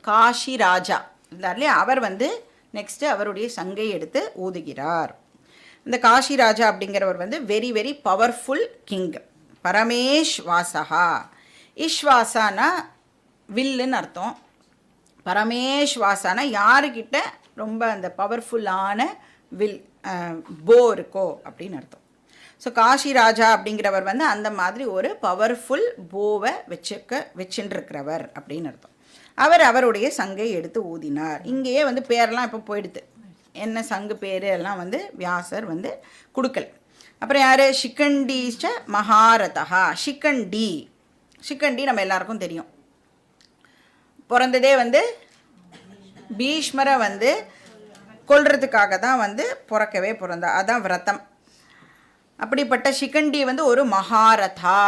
காஷி ராஜா இல்லையா, அவர் வந்து நெக்ஸ்ட்டு அவருடைய சங்கை எடுத்து ஊதுகிறார். இந்த காஷி ராஜா அப்படிங்கிறவர் வந்து வெரி வெரி பவர்ஃபுல் கிங். பரமேஷ்வாசா, ஈஸ்வாசானா வில்லுன்னு அர்த்தம். பரமேஷ்வாசானா யாருக்கிட்ட ரொம்ப அந்த பவர்ஃபுல்லான வில் போ இருக்கோ அப்படின்னு அர்த்தம். ஸோ காஷி ராஜா அப்படிங்கிறவர் வந்து அந்த மாதிரி ஒரு பவர்ஃபுல் போவை வச்சுருக்கிறவர் அப்படின்னு அர்த்தம். அவர் அவருடைய சங்கை எடுத்து ஊதினார். இங்கேயே வந்து பேரெல்லாம் இப்போ போயிடுது, என்ன சங்கு பேர் எல்லாம் வந்து வியாசர் வந்து கொடுக்கல. அப்புறம் யார், ஷிகண்டீச்ச மகாரதா. ஷிகண்டி, ஷிகண்டி நம்ம எல்லாருக்கும் தெரியும், பிறந்ததே வந்து பீஷ்மரை வந்து கொல்றதுக்காக தான் வந்து பிறந்தா, அதான் விரதம். அப்படிப்பட்ட ஷிகண்டி வந்து ஒரு மகாரதா.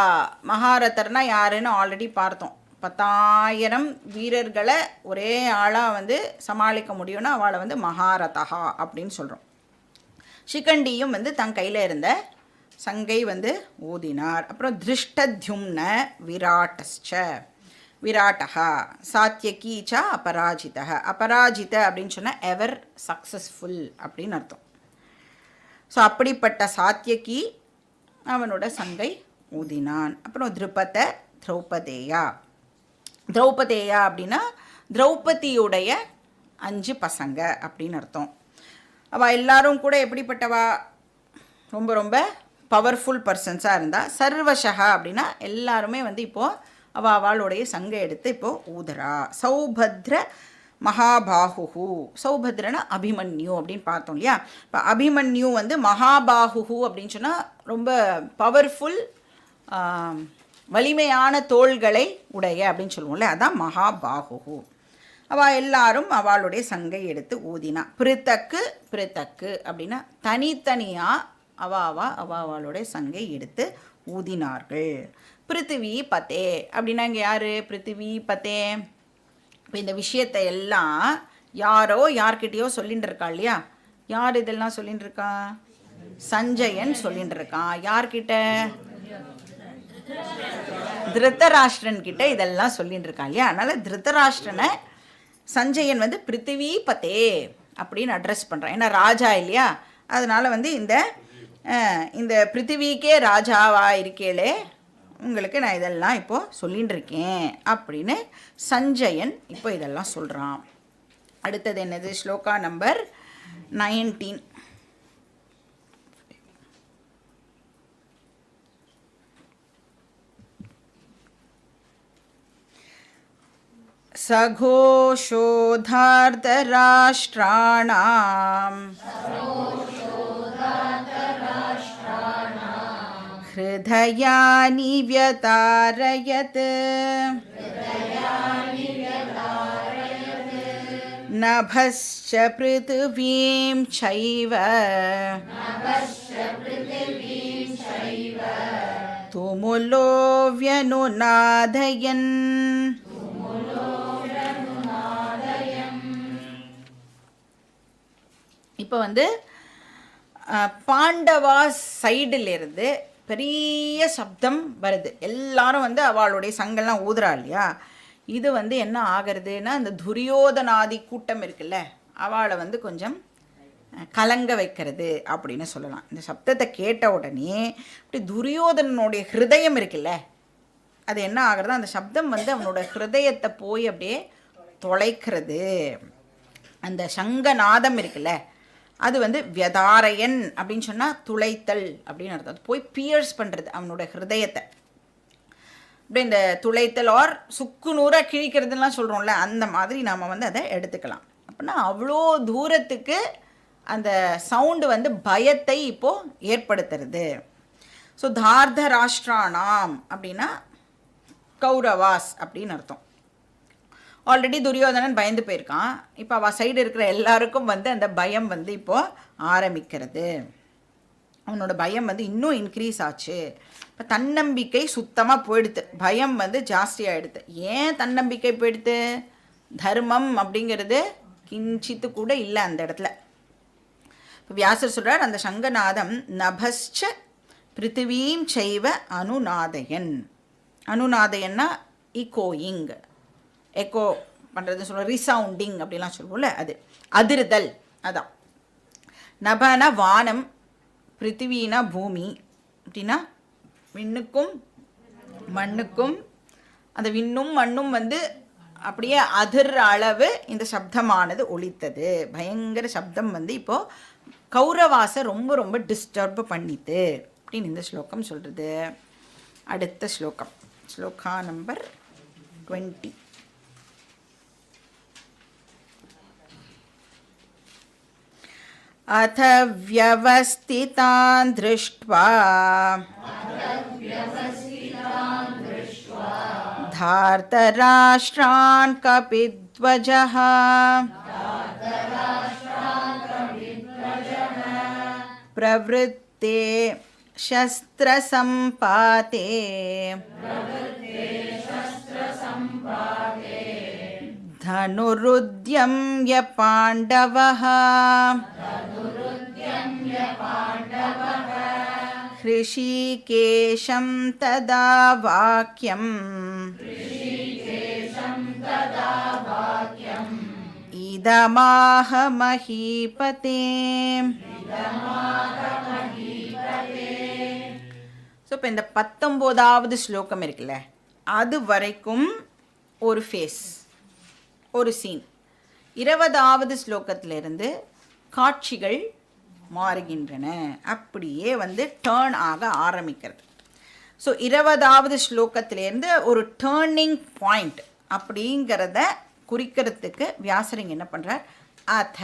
மகாரதர்னா யாருன்னு ஆல்ரெடி பார்த்தோம். 10,000 வீரர்களை ஒரே ஆளாக வந்து சமாளிக்க முடியும்னா அவளை வந்து மகாரதா அப்படின்னு சொல்கிறோம். ஷிகண்டியும் வந்து தன் கையில் இருந்த சங்கை வந்து ஊதினார். அப்புறம் திருஷ்டத்யும்ன விராட்டஸ்ச, விராட்டா சாத்யகீச்சா அபராஜித. அபராஜித அப்படின்னு சொன்னால் எவர் சக்ஸஸ்ஃபுல் அப்படின்னு அர்த்தம். ஸோ அப்படிப்பட்ட சாத்யகி அவனோட சங்கை ஊதினான். அப்புறம் திருபத திரௌபதேயா. திரௌபதேயா அப்படின்னா திரௌபதியுடைய 5 பசங்க அப்படின்னு அர்த்தம். அவள் எல்லாரும் கூட எப்படிப்பட்டவா? ரொம்ப ரொம்ப பவர்ஃபுல் பர்சன்ஸாக இருந்தால். சர்வசகா அப்படின்னா எல்லாருமே வந்து இப்போது அவளுடைய சங்கை எடுத்து இப்போது ஊதரா. சௌபத்ர மகாபாஹு. சௌபத்ரனா அபிமன்யு அப்படின்னு பார்த்தோம் இல்லையா? இப்போ அபிமன்யு வந்து மகாபாஹு அப்படின்னு சொன்னால் ரொம்ப பவர்ஃபுல், வலிமையான தோள்களை உடைய அப்படின்னு சொல்லுவோம்ல, அதான் மகாபாஹு. அவள் எல்லாரும் அவளுடைய சங்கை எடுத்து ஊதினா. பிரித்தக்கு பிரித்தக்கு அப்படின்னா தனித்தனியாக அவளுடைய சங்கை எடுத்து ஊதினார்கள். பிருத்திவி பதே அப்படின்னா இங்கே யார்? பிருத்திவி பதே. இப்போ இந்த விஷயத்தை எல்லாம் யாரோ யார்கிட்டையோ சொல்லிட்டு இருக்கா இல்லையா? யார் இதெல்லாம் சொல்லிட்டு இருக்கா? சஞ்சயன் சொல்லிட்டு இருக்கான். யார்கிட்ட? திருத்தராஷ்டிரன் கிட்ட இதெல்லாம் சொல்லிட்டு இருக்கா இல்லையா? அதனால் திருத்தராஷ்டிரனை சஞ்சயன் வந்து பிருத்திவி பதே அப்படின்னு அட்ரஸ் பண்ணுறான். ஏன்னா ராஜா இல்லையா? அதனால் வந்து இந்த பிருத்திவிக்கே ராஜாவாக இருக்கேளே, உங்களுக்கு நான் இதெல்லாம் இப்போது சொல்லின்னு இருக்கேன் அப்படின்னு சஞ்சயன் இப்போ இதெல்லாம் சொல்கிறான். அடுத்தது என்னது? ஸ்லோகா நம்பர் 19. சகோஷோதார்தராஷ்ட்ராணாம் ஹிருதயானி வ்யதாரயத் நபஸ்ச பிருதிவீம் சைவ துமுலோ வ்யனுநாதயன். இப்போ வந்து பாண்டவா சைடிலிருந்து பெரிய சப்தம் வருது. எல்லாரும் வந்து அவளுடைய சங்கெல்லாம் ஊதுறா இல்லையா? இது வந்து என்ன ஆகிறதுன்னா, இந்த துரியோதனாதி கூட்டம் இருக்குல்ல, அவளை வந்து கொஞ்சம் கலங்க வைக்கிறது அப்படின்னு சொல்லலாம். இந்த சப்தத்தை கேட்ட உடனே இப்படி துரியோதனனுடைய ஹிருதயம் இருக்குல்ல, அது என்ன ஆகிறது? அந்த சப்தம் வந்து அவனோட ஹிருதயத்தை போய் அப்படியே தொலைக்கிறது. அந்த சங்கநாதம் இருக்குல்ல, அது வந்து வியதாரயன் அப்படின்னு சொன்னால் துளைத்தல் அப்படின்னு அர்த்தம். அது போய் பியர்ஸ் பண்ணுறது அவனோட ஹிருதயத்தை. அப்படி இந்த துளைத்தல் ஆர் சுக்கு நூறாக கிழிக்கிறதுலாம் சொல்கிறோம்ல, அந்த மாதிரி நாம் வந்து அதை எடுத்துக்கலாம். அப்படின்னா அவ்வளோ தூரத்துக்கு அந்த சவுண்டு வந்து பயத்தை இப்போது ஏற்படுத்துறது. ஸோ தார்தராஷ்டிராணாம் அப்படின்னா கௌரவாஸ் அப்படின்னு அர்த்தம். ஆல்ரெடி துரியோதனன் பயந்து போயிருக்கான். இப்போ அவள் சைடு இருக்கிற எல்லாருக்கும் வந்து அந்த பயம் வந்து இப்போது ஆரம்பிக்கிறது. அவனோட பயம் வந்து இன்னும் இன்க்ரீஸ் ஆச்சு. இப்போ தன்னம்பிக்கை சுத்தமாக போயிடுது, பயம் வந்து ஜாஸ்தியாகிடுது. ஏன் தன்னம்பிக்கை போயிடுது? தர்மம் அப்படிங்கிறது கிஞ்சித்து கூட இல்லை அந்த இடத்துல. இப்போ வியாசர் சொல்கிறார், அந்த சங்கநாதம் நபஸ்ச பிருத்திவீம் செய்வ அனுநாதயன். அனுநாதயன்னா இகோயிங், எக்கோ பண்ணுறதுன்னு சொல்லுவோம், ரிசவுண்டிங் அப்படிலாம் சொல்லுவோம்ல, அது அதிர்தல். அதான் நபனா வானம், பிருத்திவினா பூமி அப்படின்னா விண்ணுக்கும் மண்ணுக்கும், அந்த விண்ணும் மண்ணும் வந்து அப்படியே அதிர் அளவு இந்த சப்தமானது ஒலித்தது. பயங்கர சப்தம் வந்து இப்போது கௌரவாசை ரொம்ப ரொம்ப டிஸ்டர்ப் பண்ணித்து அப்படின்னு இந்த ஸ்லோகம் சொல்கிறது. அடுத்த ஸ்லோகம், ஸ்லோகா நம்பர் 20. अथ व्यवस्थितान् दृष्ट्वा धार्तराष्ट्रान् कपिध्वजः प्रवृत्ते शस्त्रसम्पाते धनुरुद्यम्य पाण्डवः ऋषिकेशं तदा वाक्यम् इदमाह महीपते. ஸோ இப்போ இந்த 19வது ஸ்லோகம் இருக்குல்ல, அது வரைக்கும் ஒரு ஃபேஸ், ஒரு சீன். 20வது ஸ்லோகத்திலிருந்து காட்சிகள் மாறுகின்றன, அப்படியே வந்து டேர்ன் ஆக ஆரம்பிக்கிறது. ஸோ 20வது ஸ்லோகத்திலேருந்து ஒரு டேர்னிங் பாயிண்ட் அப்படிங்கிறத குறிக்கிறதுக்கு வியாசரிங்க என்ன பண்ணுறார், அத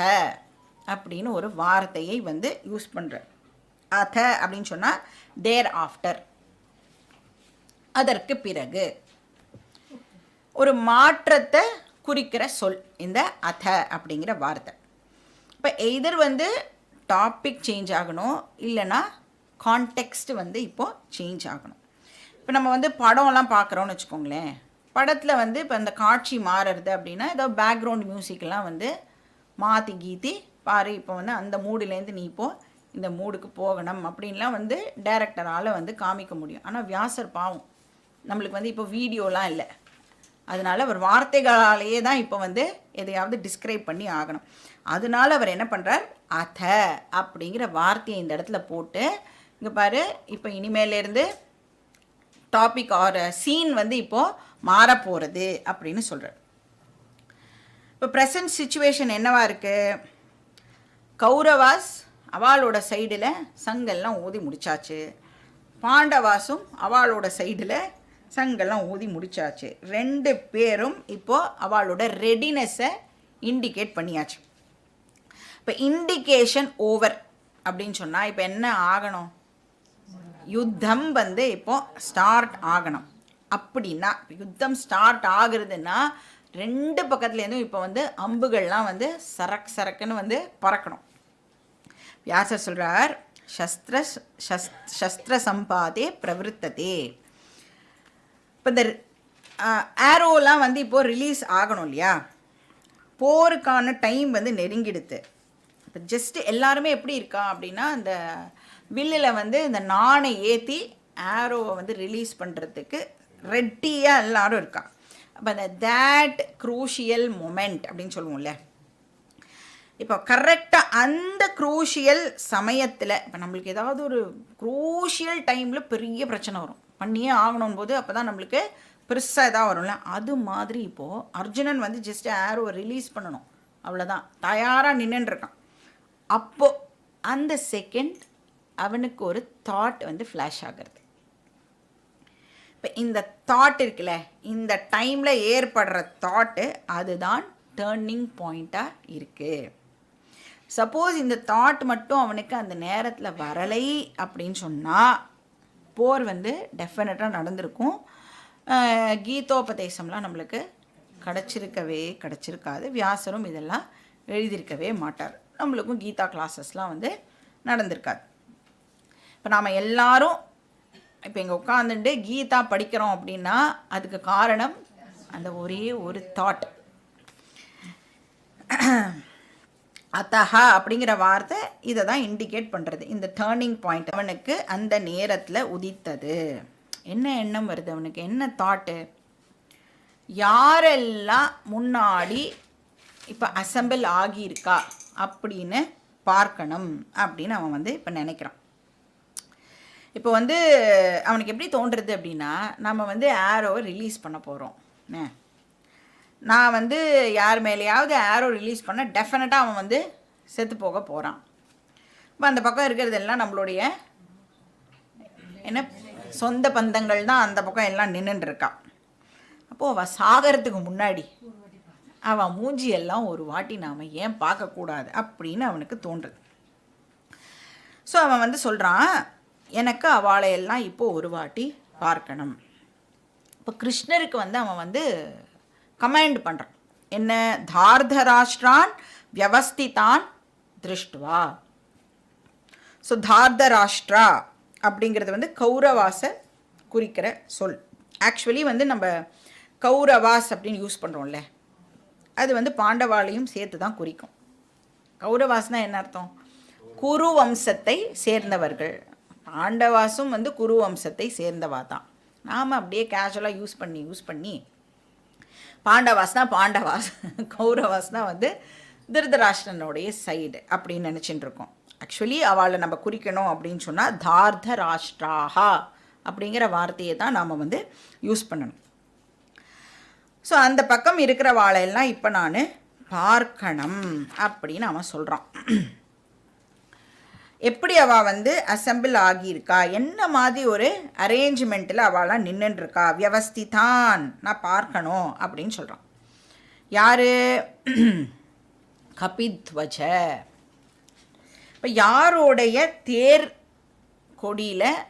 அப்படின்னு ஒரு வார்த்தையை வந்து யூஸ் பண்ணுறார். அத அப்படின்னு சொன்னால் தேர் ஆஃப்டர், அதற்கு பிறகு, ஒரு மாற்றத்தை குறிக்கிற சொல் இந்த அத அப்படிங்கிற வார்த்தை. இப்போ எய்தர் வந்து டாபிக் சேஞ்ச் ஆகணும், இல்லைன்னா கான்டெக்ஸ்ட் வந்து இப்போது சேஞ்ச் ஆகணும். இப்போ நம்ம வந்து படம்லாம் பார்க்குறோன்னு வச்சுக்கோங்களேன், படத்தில் வந்து இப்போ அந்த காட்சி மாறுறது அப்படின்னா ஏதோ பேக்ரவுண்ட் மியூசிக்கெலாம் வந்து மாற்றி கீத்தி பாரு, இப்போ வந்து அந்த மூடுலேருந்து நீ இப்போது இந்த மூடுக்கு போகணும் அப்படின்லாம் வந்து டைரக்டரால் வந்து காமிக்க முடியும். ஆனால் வியாசர் பாவம், நம்மளுக்கு வந்து இப்போ வீடியோலாம் இல்லை, அதனால் அவர் வார்த்தைகளாலேயே தான் இப்போ வந்து எதையாவது டிஸ்கிரைப் பண்ணி ஆகணும். அதனால அவர் என்ன பண்ணுறார், அத அப்படிங்கிற வார்த்தையை இந்த இடத்துல போட்டு, இங்கே பாரு இப்போ இனிமேலேருந்து டாபிக் ஆர் சீன் வந்து இப்போது மாறப்போகிறது அப்படின்னு சொல்கிறார். இப்போ ப்ரெசன்ட் சிச்சுவேஷன் என்னவா இருக்குது, கௌரவாஸ் அவளோட சைடில் சங்கெல்லாம் ஊதி முடிச்சாச்சு, பாண்டவாசும் அவளோட சைடில் சங்கெல்லாம் ஊதி முடிச்சாச்சு. 2 பேரும் இப்போது அவளோட ரெடினஸை இண்டிகேட் பண்ணியாச்சு. இப்போ இண்டிகேஷன் ஓவர் அப்படின்னு சொன்னால் இப்போ என்ன ஆகணும், யுத்தம் வந்து இப்போது ஸ்டார்ட் ஆகணும். அப்படின்னா யுத்தம் ஸ்டார்ட் ஆகுறதுன்னா 2 பக்கத்துலேருந்தும் இப்போ வந்து அம்புகள்லாம் வந்து சரக்குன்னு வந்து பறக்கணும். வியாசர் சொல்கிறார், சஸ்திர சம்பாதே பிரவருத்ததே. இப்போ இந்த ஆரோலாம் வந்து இப்போது ரிலீஸ் ஆகணும் இல்லையா, போருக்கான டைம் வந்து நெருங்கிடுது. இப்போ ஜஸ்ட்டு எல்லாருமே எப்படி இருக்கா அப்படின்னா, அந்த வில்லில் வந்து இந்த நாணை ஏற்றி ஆரோவை வந்து ரிலீஸ் பண்ணுறதுக்கு ரெட்டியாக எல்லாரும் இருக்கா. அப்போ அந்த தேட் க்ரூஷியல் மொமெண்ட் அப்படின்னு சொல்லுவோம்ல, இப்போ கரெக்டாக அந்த க்ரூஷியல் சமயத்தில், இப்போ நம்மளுக்கு ஏதாவது ஒரு க்ரூஷியல் டைமில் பெரிய பிரச்சனை வரும், பண்ணியே ஆகணும் போது அப்போ தான் நம்மளுக்கு பெருசாக எதாவது வரும்ல, அது மாதிரி இப்போது அர்ஜுனன் வந்து ஜஸ்ட் ஆரோவை ரிலீஸ் பண்ணணும், அவ்வளோதான், தயாராக நின்றுருக்கான். அப்போது அந்த செகண்ட் அவனுக்கு ஒரு தாட் வந்து ஃப்ளாஷ் ஆகிறது. இப்போ இந்த தாட் இருக்குல்ல, இந்த டைமில் ஏற்படுற தாட்டு அதுதான் டேர்னிங் பாயிண்ட்டாக இருக்குது. சப்போஸ் இந்த தாட் மட்டும் அவனுக்கு அந்த நேரத்தில் வரலை அப்படின்னு சொன்னால் போர் வந்து டெஃபினட்டாக நடந்திருக்கும். கீதோபதேசம்லாம் நம்மளுக்கு கிடச்சிருக்காது. வியாசரும் இதெல்லாம் எழுதியிருக்கவே மாட்டார். நம்மளுக்கும் கீதா கிளாஸஸ்லாம் வந்து நடந்திருக்காது. இப்போ நாம் எல்லாரும் இப்போ இங்கே உட்காந்துட்டு கீதா படிக்கிறோம் அப்படின்னா அதுக்கு காரணம் அந்த ஒரே ஒரு தாட். அத்தஹா அப்படிங்கிற வார்த்தை இதை தான் இண்டிகேட் பண்ணுறது. இந்த டேர்னிங் பாயிண்ட் அவனுக்கு அந்த நேரத்தில் உதித்தது. என்ன எண்ணம் வருது அவனுக்கு, என்ன தாட்டு, யாரெல்லாம் முன்னாடி இப்போ அசம்பிள் ஆகியிருக்கா அப்படின்னு பார்க்கணும் அப்படின்னு அவன் வந்து இப்போ நினைக்கிறான். இப்போ வந்து அவனுக்கு எப்படி தோன்றுறது அப்படின்னா, நம்ம வந்து ஆரோவை ரிலீஸ் பண்ண போகிறோம், நான் வந்து யார் மேலேயாவது ஆரோ ரிலீஸ் பண்ண டெஃபினட்டாக அவன் வந்து செத்து போக போகிறான். இப்போ அந்த பக்கம் இருக்கிறதெல்லாம் நம்மளுடைய என்ன சொந்த பந்தங்கள் தான் அந்த பக்கம் எல்லாம் நின்றுட்டுருக்கான். அப்போது அவள் சாகிறதுக்கு முன்னாடி அவன் மூஞ்சியெல்லாம் ஒரு வாட்டி நாம் ஏன் பார்க்கக்கூடாது அப்படின்னு அவனுக்கு தோன்றுது. ஸோ அவன் வந்து சொல்கிறான், எனக்கு அவளையெல்லாம் இப்போது ஒரு வாட்டி பார்க்கணும். இப்போ கிருஷ்ணருக்கு வந்து அவன் வந்து கமாண்ட் பண்ணுறான், என்ன, தார்தராஷ்டிரான் வியவஸ்திதான் திருஷ்டுவா. ஸோ தார்தராஷ்டிரா அப்படிங்கிறது வந்து கௌரவாசை குறிக்கிற சொல். ஆக்சுவலி வந்து நம்ம கௌரவாஸ் அப்படின்னு யூஸ் பண்ணுறோம்ல, அது வந்து பாண்டவாளையும் சேர்த்து தான் குறிக்கும். கௌரவாஸ்னால் என்ன அர்த்தம், குரு வம்சத்தை சேர்ந்தவர்கள். பாண்டவாசும் வந்து குரு வம்சத்தை சேர்ந்தவா தான். நாம் அப்படியே கேஷுவலாக யூஸ் பண்ணி பாண்டவாஸ்னா பாண்டவாஸ், கௌரவாஸ்னா வந்து திருதராஷ்டிரனுடைய சைடு அப்படின்னு நினச்சிட்டு இருக்கோம். ஆக்சுவலி அவளை நம்ம குறிக்கணும் அப்படின்னு சொன்னால் தார்தராஷ்டிராஹா அப்படிங்கிற வார்த்தையை தான் நாம் வந்து யூஸ் பண்ணணும். ஸோ அந்த பக்கம் இருக்கிற வாழையெல்லாம் இப்போ நான் பார்க்கணும் அப்படின்னு அவன் சொல்கிறான். எப்படி அவள் வந்து அசம்பிள் ஆகியிருக்கா, என்ன மாதிரி ஒரு அரேஞ்ச்மெண்ட்டில் அவளாம் நின்றுருக்கா, வியவஸ்திதான், நான் பார்க்கணும் அப்படின்னு சொல்கிறான். யார்? கபித்வஜ. இப்போ யாரோடைய தேர் கொடியில்,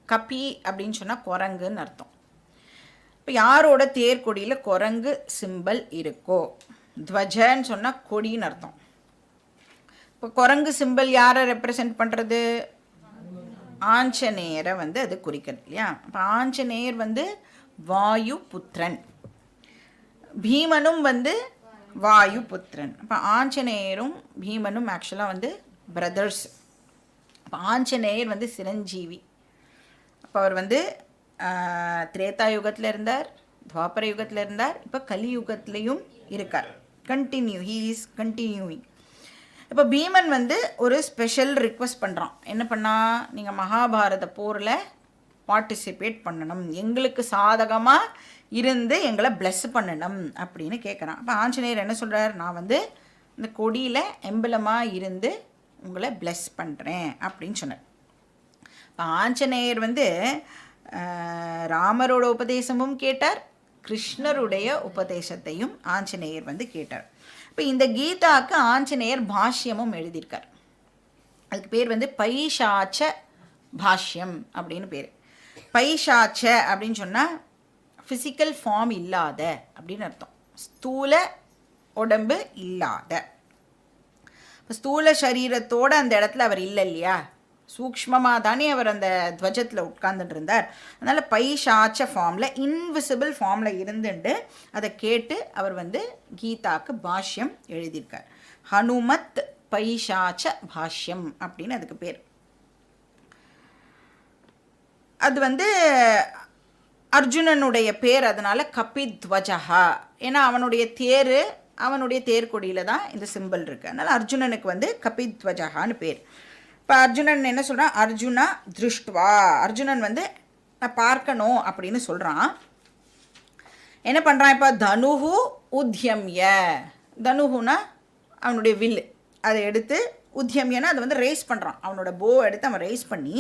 கபி அப்படின்னு சொன்னால் குரங்குன்னு அர்த்தம். இப்போ யாரோட தேர் கொடியில் குரங்கு சிம்பல் இருக்கோ, துவஜன்னு சொன்னால் கொடின்னு அர்த்தம். இப்போ குரங்கு சிம்பல் யாரை ரெப்ரசன்ட் பண்ணுறது? ஆஞ்சநேயரை வந்து அது குறிக்கிறது இல்லையா. இப்போ ஆஞ்சநேயர் வந்து வாயு புத்திரன், பீமனும் வந்து வாயு புத்திரன். இப்போ ஆஞ்சநேயரும் பீமனும் ஆக்சுவலாக வந்து பிரதர்ஸ். இப்போ ஆஞ்சநேயர் வந்து சிரஞ்சீவி. அப்போ அவர் வந்து திரேதா யுகத்தில் இருந்தார், துவாபர யுகத்தில் இருந்தார், இப்போ கலியுகத்துலேயும் இருக்கார். Continue, he is continuing. இப்போ பீமன் வந்து ஒரு ஸ்பெஷல் ரிக்வெஸ்ட் பண்ணுறான். என்ன பண்ணால், நீங்கள் மகாபாரத போரில் பார்ட்டிசிபேட் பண்ணணும், எங்களுக்கு சாதகமாக இருந்து எங்களை பிளஸ் பண்ணணும் அப்படின்னு கேட்குறான். அப்போ ஆஞ்சநேயர் என்ன சொல்கிறார்? நான் வந்து இந்த கொடியில் எம்பலமாக இருந்து உங்களை பிளஸ் பண்ணுறேன் அப்படின்னு சொன்னார். இப்போ ஆஞ்சநேயர் வந்து ராமரோட உபதேசமும் கேட்டார், கிருஷ்ணருடைய உபதேசத்தையும் ஆஞ்சநேயர் வந்து கேட்டார். இப்போ இந்த கீதாவுக்கு ஆஞ்சநேயர் பாஷ்யமும் எழுதியிருக்கார். அதுக்கு பேர் வந்து பைசாச்ச பாஷ்யம் அப்படின்னு பேர். பைசாச்ச அப்படின்னு சொன்னால் ஃபிசிக்கல் ஃபார்ம் இல்லாத அப்படின்னு அர்த்தம். ஸ்தூல உடம்பு இல்லாத. இப்போ ஸ்தூல சரீரத்தோடு அந்த இடத்துல அவர் இல்லை இல்லையா, சூக்ஷ்மமாக தானே அவர் அந்த துவஜத்தில் உட்கார்ந்துட்டு இருந்தார். அதனால் பைசாச்ச ஃபார்மில், இன்விசிபிள் ஃபார்மில் இருந்துட்டு அதை கேட்டு அவர் வந்து கீதாவுக்கு பாஷ்யம் எழுதியிருக்கார். ஹனுமத் பைசாச்ச பாஷ்யம் அப்படின்னு அதுக்கு பேர். அது வந்து அர்ஜுனனுடைய பேர், அதனால் கபித்வஜஹா. ஏன்னா அவனுடைய தேர்கொடியில் தான் இந்த சிம்பிள் இருக்குது. அதனால் அர்ஜுனனுக்கு வந்து கபித்வஜஹான்னு பேர். இப்போ அர்ஜுனன் என்ன சொல்கிறான்? அர்ஜுனா திருஷ்டுவா. அர்ஜுனன் வந்து நான் பார்க்கணும் அப்படின்னு சொல்கிறான். என்ன பண்ணுறான்? இப்போ தனுஹு உத்யம்ய. தனுஹுனா அவனுடைய வில்லு, அதை எடுத்து, உத்யம்யனா அதை வந்து ரேஸ் பண்ணுறான். அவனோட போ எடுத்து அவன் ரேஸ் பண்ணி,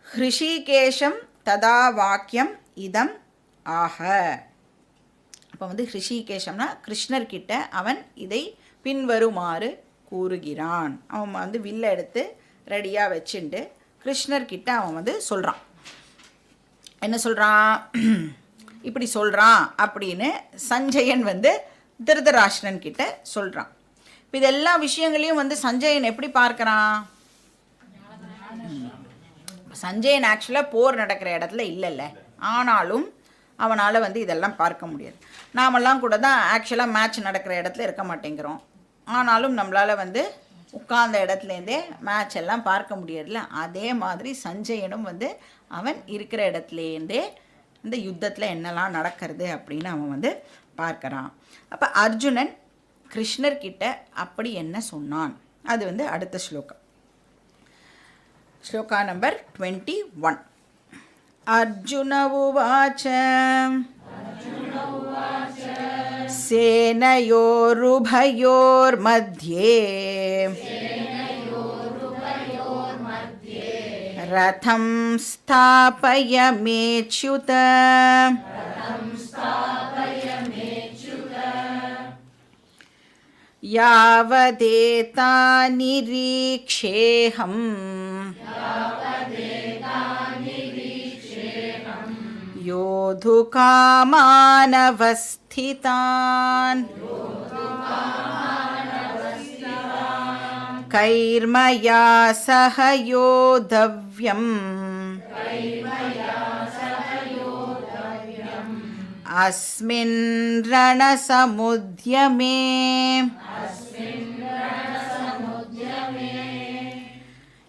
ஹிருஷிகேஷம் ததா வாக்கியம் இதம் ஆக. அப்போ வந்து ஹிருஷிகேஷம்னா கிருஷ்ணர்கிட்ட அவன் இதை பின்வருமாறு கூறுகிறான். அவன் வந்து வில்லை எடுத்து ரெடியாக வச்சுட்டு கிருஷ்ணர்கிட்ட அவன் வந்து சொல்கிறான். என்ன சொல்கிறான்? இப்படி சொல்கிறான் அப்படின்னு சஞ்சயன் வந்து திருதராஷ்டிரன் கிட்ட சொல்கிறான். இப்போ இது எல்லா விஷயங்களையும் வந்து சஞ்சயன் எப்படி பார்க்குறான்? சஞ்சயன் ஆக்சுவலாக போர் நடக்கிற இடத்துல இல்லைல்ல, ஆனாலும் அவனால் வந்து இதெல்லாம் பார்க்க முடியாது. நாமெல்லாம் கூட தான் ஆக்சுவலாக மேட்ச் நடக்கிற இடத்துல இருக்க மாட்டேங்கிறோம், ஆனாலும் நம்மளால் வந்து உட்கார்ந்த இடத்துலேருந்தே மேட்ச் எல்லாம் பார்க்க முடியறதில்ல. அதே மாதிரி சஞ்சயனும் வந்து அவன் இருக்கிற இடத்துலேருந்தே இந்த யுத்தத்தில் என்னெல்லாம் நடக்கிறது அப்படின்னு அவன் வந்து பார்க்குறான். அப்போ அர்ஜுனன் கிருஷ்ணர்கிட்ட அப்படி என்ன சொன்னான், அது வந்து அடுத்த ஸ்லோகம். ஸ்லோகா நம்பர் 21. அர்ஜுன உவாச்ச சேனயோருபயோர்மத்யே ரதம் ஸ்தாபயமேச்யுத யாவதேதா நிரீக்ஷேஹம் யோதுகாமானவஸ்திதான் கைர்மயா சஹ யோதவ்யம் அஸ்மின் ரணசமுத்யமே.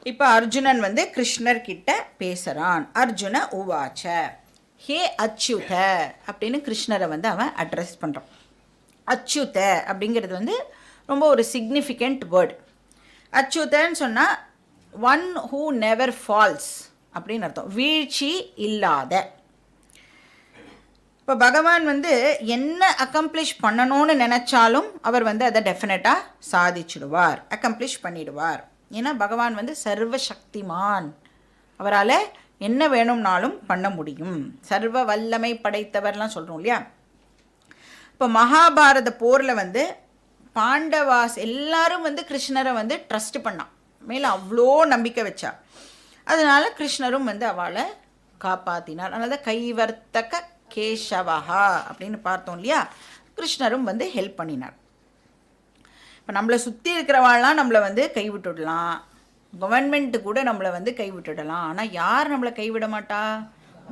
இப்போ அர்ஜுனன் வந்து கிருஷ்ணர் கிட்ட பேசுகிறான். அர்ஜுன உவாச்ச, ஹே அச்சுத அப்படின்னு கிருஷ்ணரை வந்து அவன் அட்ரஸ் பண்ணுறான். அச்சுத அப்படிங்கிறது வந்து ரொம்ப ஒரு சிக்னிஃபிகண்ட் வேர்டு. அச்சுதன்னு சொன்னால் ஒன் ஹூ நெவர் ஃபால்ஸ் அப்படின்னு அர்த்தம். வீழ்ச்சி இல்லாத. இப்போ பகவான் வந்து என்ன அக்கம்ப்ளிஷ் பண்ணணும்னு நினச்சாலும் அவர் வந்து அதை டெஃபினட்டாக சாதிச்சுடுவார், அக்கம்ப்ளிஷ் பண்ணிடுவார். ஏன்னா பகவான் வந்து சர்வசக்திமான், அவரால் என்ன வேணும்னாலும் பண்ண முடியும். சர்வ வல்லமை படைத்தவர்லாம் சொல்கிறோம் இல்லையா. இப்போ மகாபாரத போரில் வந்து பாண்டவாஸ் எல்லாரும் வந்து கிருஷ்ணரை வந்து ட்ரஸ்ட் பண்ணான், மேலே அவ்வளோ நம்பிக்கை வச்சா. அதனால் கிருஷ்ணரும் வந்து அவளை காப்பாற்றினார். அதனால தான் கைவர்த்தக கேசவஹா அப்படின்னு பார்த்தோம் இல்லையா. கிருஷ்ணரும் வந்து ஹெல்ப் பண்ணினார். இப்போ நம்மளை சுற்றி இருக்கிறவாள்லாம் நம்மளை வந்து கைவிட்டுடலாம், கவர்மெண்ட்டு கூட நம்மளை வந்து கைவிட்டுடலாம். ஆனால் யார் நம்மளை கைவிட மாட்டா?